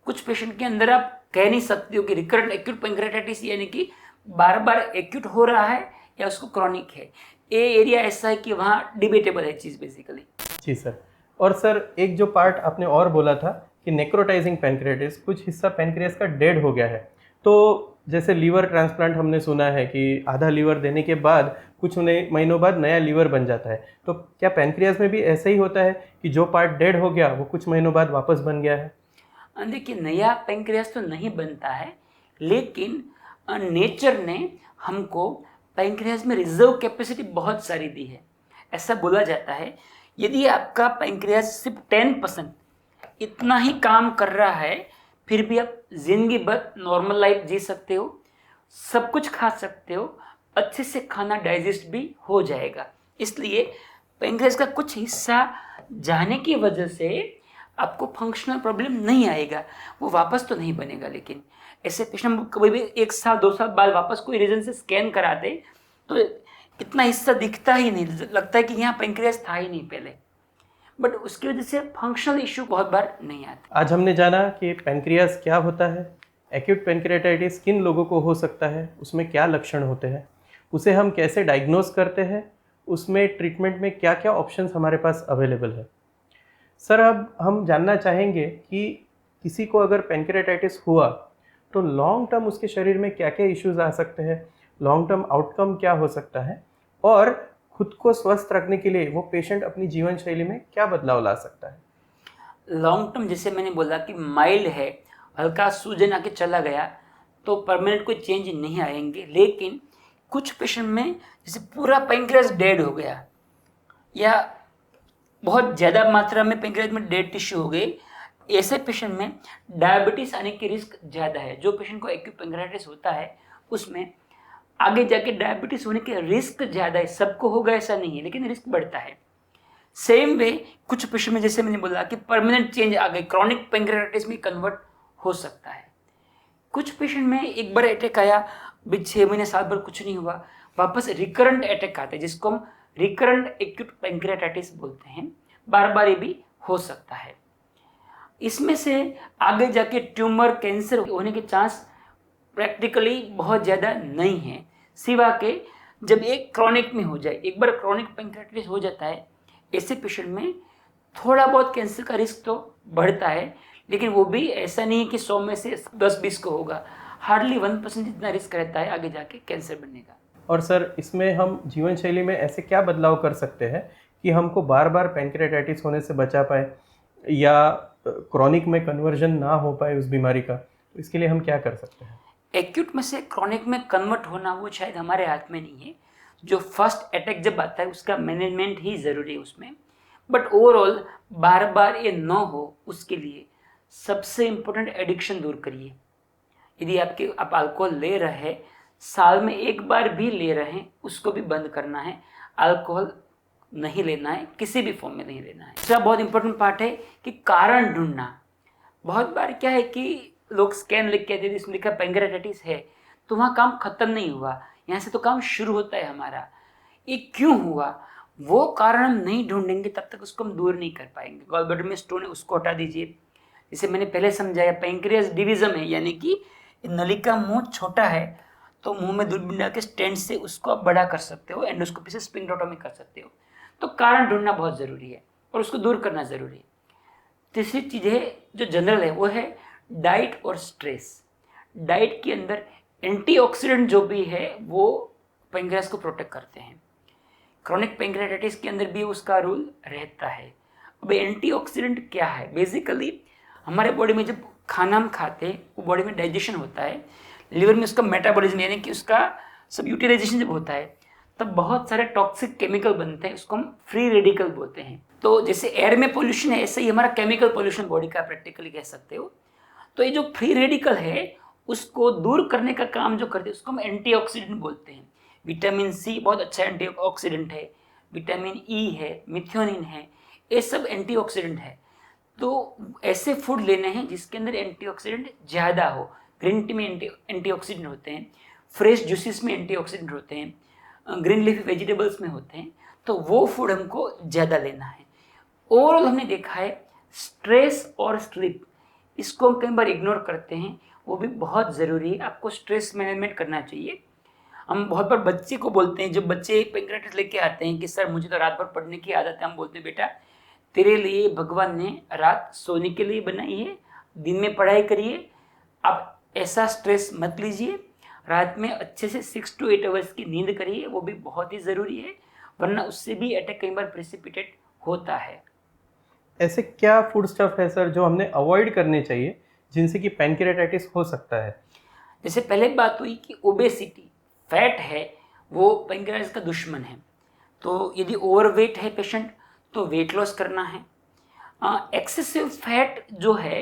कुछ पेशेंट के अंदर आप कह नहीं सकते हो कि रिकरेंट एक्यूट पैंक्रियाटाइटिस यानी कि बार बार एक्यूट हो रहा है या उसको क्रॉनिक है। ये एरिया ऐसा है कि वहाँ डिबेटेबल है चीज़ बेसिकली। जी सर। और सर, एक जो पार्ट आपने और बोला था कि नेक्रोटाइजिंग पैंक्रियाटिस, कुछ हिस्सा पैंक्रियास का डेड हो गया है, तो जैसे लीवर ट्रांसप्लांट हमने सुना है कि आधा लीवर देने के बाद कुछ महीनों बाद नया लीवर बन जाता है, तो क्या पैंक्रियास में भी ऐसा ही होता है कि जो पार्ट डेड हो गया वो कुछ महीनों बाद वापस बन गया है? देखिए, नया पैंक्रियास तो नहीं बनता है, लेकिन नेचर ने हमको पैंक्रियास में रिजर्व कैपेसिटी बहुत सारी दी है। ऐसा बोला जाता है यदि आपका पैंक्रियास सिर्फ 10% इतना ही काम कर रहा है फिर भी आप जिंदगी भर नॉर्मल लाइफ जी सकते हो, सब कुछ खा सकते हो, अच्छे से खाना डाइजेस्ट भी हो जाएगा। इसलिए पेनक्रियाज का कुछ हिस्सा जाने की वजह से आपको फंक्शनल प्रॉब्लम नहीं आएगा, वो वापस तो नहीं बनेगा। लेकिन ऐसे पेशेंट हम कभी भी 1 साल 2 साल बाद वापस कोई रीजन से स्कैन कराते तो इतना हिस्सा दिखता ही नहीं, लगता है कि यहाँ पेनक्रियाज था ही नहीं पहले, बट उसकी वजह से फंक्शनल इशू बहुत बार नहीं आते। आज हमने जाना कि पेनक्रियाज क्या होता है, एक्यूट पेनक्रियाटाइटिस किन लोगों को हो सकता है, उसमें क्या लक्षण होते हैं, उसे हम कैसे डायग्नोज करते हैं, उसमें ट्रीटमेंट में क्या क्या ऑप्शंस हमारे पास अवेलेबल है। सर, अब हम जानना चाहेंगे कि किसी को अगर पेनक्रियाटाइटिस हुआ तो लॉन्ग टर्म उसके शरीर में क्या क्या इश्यूज आ सकते हैं, लॉन्ग टर्म आउटकम क्या हो सकता है, और खुद को स्वस्थ रखने के लिए वो पेशेंट अपनी जीवन शैली में क्या बदलाव ला सकता है। लॉन्ग टर्म जैसे मैंने बोला कि माइल्ड है, हल्का सूजन आके चला गया तो परमानेंट कोई चेंज नहीं आएंगे। लेकिन कुछ पेशेंट में जैसे पूरा पेनक्रियाज डेड हो गया या बहुत ज़्यादा मात्रा में पेनक्रियाज में डेड टिश्यू हो गए, ऐसे पेशेंट में डायबिटीज़ आने की रिस्क ज़्यादा है। जो पेशेंट को एक्यूट पेनक्रियाटाइटिस होता है उसमें आगे जाके डायबिटीज़ होने के रिस्क ज़्यादा है। सबको होगा ऐसा नहीं है, लेकिन रिस्क बढ़ता है। सेम वे कुछ पेशेंट में जैसे मैंने बोला कि परमानेंट चेंज आ गए, क्रॉनिक पेनक्रियाटाइटिस में कन्वर्ट हो सकता है। कुछ पेशेंट में एक बार अटैक आया, भी 6 महीने साल भर कुछ नहीं हुआ, वापस रिकरेंट अटैक आते हैं जिसको हम रिकरेंट एक्यूट पेनक्रियाटाइटिस बोलते हैं। बार बार ये भी हो सकता है। इसमें से आगे जाके ट्यूमर कैंसर होने के चांस प्रैक्टिकली बहुत ज़्यादा नहीं है, सिवा के जब एक क्रॉनिक में हो जाए। एक बार क्रॉनिक पेनक्रियाटाइटिस हो जाता है, ऐसे पेशेंट में थोड़ा बहुत कैंसर का रिस्क तो बढ़ता है, लेकिन वो भी ऐसा नहीं है कि 100 में से 10-20 को होगा। हार्डली 1% जितना रिस्क रहता है आगे जाके कैंसर बनने का। और सर, इसमें हम जीवन शैली में ऐसे क्या बदलाव कर सकते हैं कि हमको बार बार पेनक्रियाटाइटिस होने से बचा पाए या क्रॉनिक में कन्वर्जन ना हो पाए उस बीमारी का, तो इसके लिए हम क्या कर सकते हैं। एक्यूट में से क्रॉनिक में कन्वर्ट होना वो शायद हमारे हाथ में नहीं है। जो फर्स्ट अटैक जब आता है उसका मैनेजमेंट ही ज़रूरी है उसमें, बट ओवरऑल बार बार ये न हो उसके लिए सबसे इम्पोर्टेंट एडिक्शन दूर करिए। यदि आप अल्कोहल ले रहे हैं, साल में एक बार भी ले रहे हैं, उसको भी बंद करना है। अल्कोहल नहीं लेना है, किसी भी फॉर्म में नहीं लेना है। दूसरा बहुत इंपॉर्टेंट पार्ट है कि कारण ढूंढना। बहुत बार क्या है कि लोग स्कैन लिख के दे, इसमें लिखा पेनक्रियाटाइटिस है, तो वहाँ काम खत्म नहीं हुआ, यहाँ से तो काम शुरू होता है हमारा। ये क्यों हुआ, वो कारण हम नहीं ढूंढेंगे तब तक उसको हम दूर नहीं कर पाएंगे। गॉल ब्लैडर में स्टोन है, उसको हटा दीजिए। जैसे मैंने पहले समझाया, पेनक्रियाज डिविजन है, यानी कि नली का मुंह छोटा है तो मुंह में दूरबीन डाल के स्टेंट से उसको आप बड़ा कर सकते हो, एंडोस्कोपी से स्पिंक्टोटॉमी कर सकते हो। तो कारण ढूंढना बहुत ज़रूरी है और उसको दूर करना ज़रूरी है। तीसरी चीज़ है जो जनरल है, वो है डाइट और स्ट्रेस। डाइट के अंदर एंटीऑक्सीडेंट जो भी है वो पेनक्रियाज को प्रोटेक्ट करते हैं। क्रॉनिक पेनक्रियाटाइटिस के अंदर भी उसका रोल रहता है। अब एंटीऑक्सीडेंट क्या है, बेसिकली हमारे बॉडी में जब खाना हम खाते हैं वो बॉडी में डाइजेशन होता है, लिवर में उसका मेटाबॉलिज्म यानी कि उसका सब यूटिलाइजेशन जब होता है तब बहुत सारे टॉक्सिक केमिकल बनते हैं, उसको हम फ्री रेडिकल बोलते हैं। तो जैसे एयर में पोल्यूशन है, ऐसे ही हमारा केमिकल पोल्यूशन बॉडी का प्रैक्टिकली कह सकते हो। तो ये जो फ्री रेडिकल है उसको दूर करने का काम जो करते हैं उसको हम एंटीऑक्सीडेंट बोलते हैं। विटामिन सी बहुत अच्छा एंटीऑक्सीडेंट है, विटामिन ई है, मिथ्योनिन है, ये सब एंटीऑक्सीडेंट है। तो ऐसे फूड लेने हैं जिसके अंदर एंटीऑक्सीडेंट ज़्यादा हो। ग्रीन टी में एंटीऑक्सीडेंट होते हैं, फ्रेश जूसेस में एंटीऑक्सीडेंट होते हैं, ग्रीन लीफी वेजिटेबल्स में होते हैं, तो वो फूड हमको ज़्यादा लेना है। ओवरऑल हमने देखा है स्ट्रेस और स्लीप, इसको हम कई बार इग्नोर करते हैं, वो भी बहुत ज़रूरी है। आपको स्ट्रेस मैनेजमेंट करना चाहिए। हम बहुत बार बच्चे को बोलते हैं, जब बच्चे पेनक्रियाटाइटिस लेके आते हैं कि सर मुझे तो रात भर पढ़ने की आदत है, हम बोलते हैं बेटा तेरे लिए भगवान ने रात सोने के लिए बनाई है, दिन में पढ़ाई करिए, आप ऐसा स्ट्रेस मत लीजिए, रात में अच्छे से 6 to 8 आवर्स की नींद करिए, वो भी बहुत ही ज़रूरी है, वरना उससे भी अटैक कई बार प्रेसिपिटेट होता है। ऐसे क्या फूड स्टफ है सर जो हमने अवॉइड करने चाहिए जिनसे कि पेनक्रियाटाइटिस हो सकता है। जैसे पहले बात हुई कि ओबेसिटी, फैट है वो पेनक्रियास का दुश्मन है। तो यदि ओवरवेट है पेशेंट तो वेट लॉस करना है। एक्सेसिव फैट जो है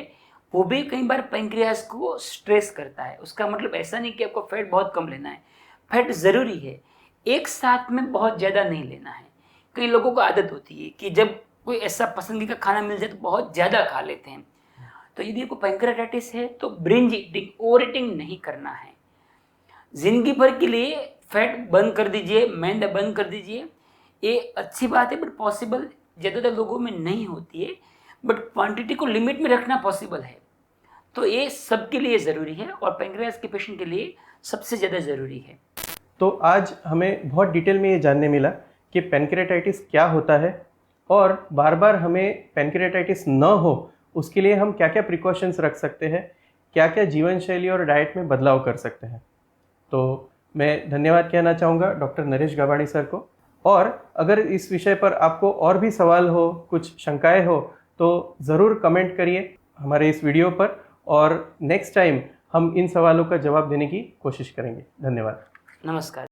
वो भी कई बार पेनक्रियास को स्ट्रेस करता है। उसका मतलब ऐसा नहीं कि आपको फैट बहुत कम लेना है, फैट ज़रूरी है, एक साथ में बहुत ज़्यादा नहीं लेना है। कई लोगों को आदत होती है कि जब कोई ऐसा पसंदीदा खाना मिल जाए तो बहुत ज़्यादा खा लेते हैं। तो यदि कोई पैंक्रेटाइटिस है तो ब्रिंज ईटिंग, ओवर ईटिंग नहीं करना है। ज़िंदगी भर के लिए फैट बंद कर दीजिए, मैदा बंद कर दीजिए, ये अच्छी बात है, बट पॉसिबल ज़्यादातर लोगों में नहीं होती है। बट क्वांटिटी को लिमिट में रखना पॉसिबल है। तो ये सबके लिए ज़रूरी है और पैंक्रियाज के पेशेंट के लिए सबसे ज़्यादा ज़रूरी है। तो आज हमें बहुत डिटेल में ये जानने मिला कि पैंक्रेटाइटिस क्या होता है और बार बार हमें पैंक्रेटाइटिस न हो उसके लिए हम क्या क्या प्रिकॉशंस रख सकते हैं, क्या क्या जीवन शैली और डाइट में बदलाव कर सकते हैं। तो मैं धन्यवाद कहना चाहूँगा डॉक्टर नरेश गाबाणी सर को। और अगर इस विषय पर आपको और भी सवाल हो, कुछ शंकाएं हो, तो ज़रूर कमेंट करिए हमारे इस वीडियो पर और नेक्स्ट टाइम हम इन सवालों का जवाब देने की कोशिश करेंगे। धन्यवाद। नमस्कार।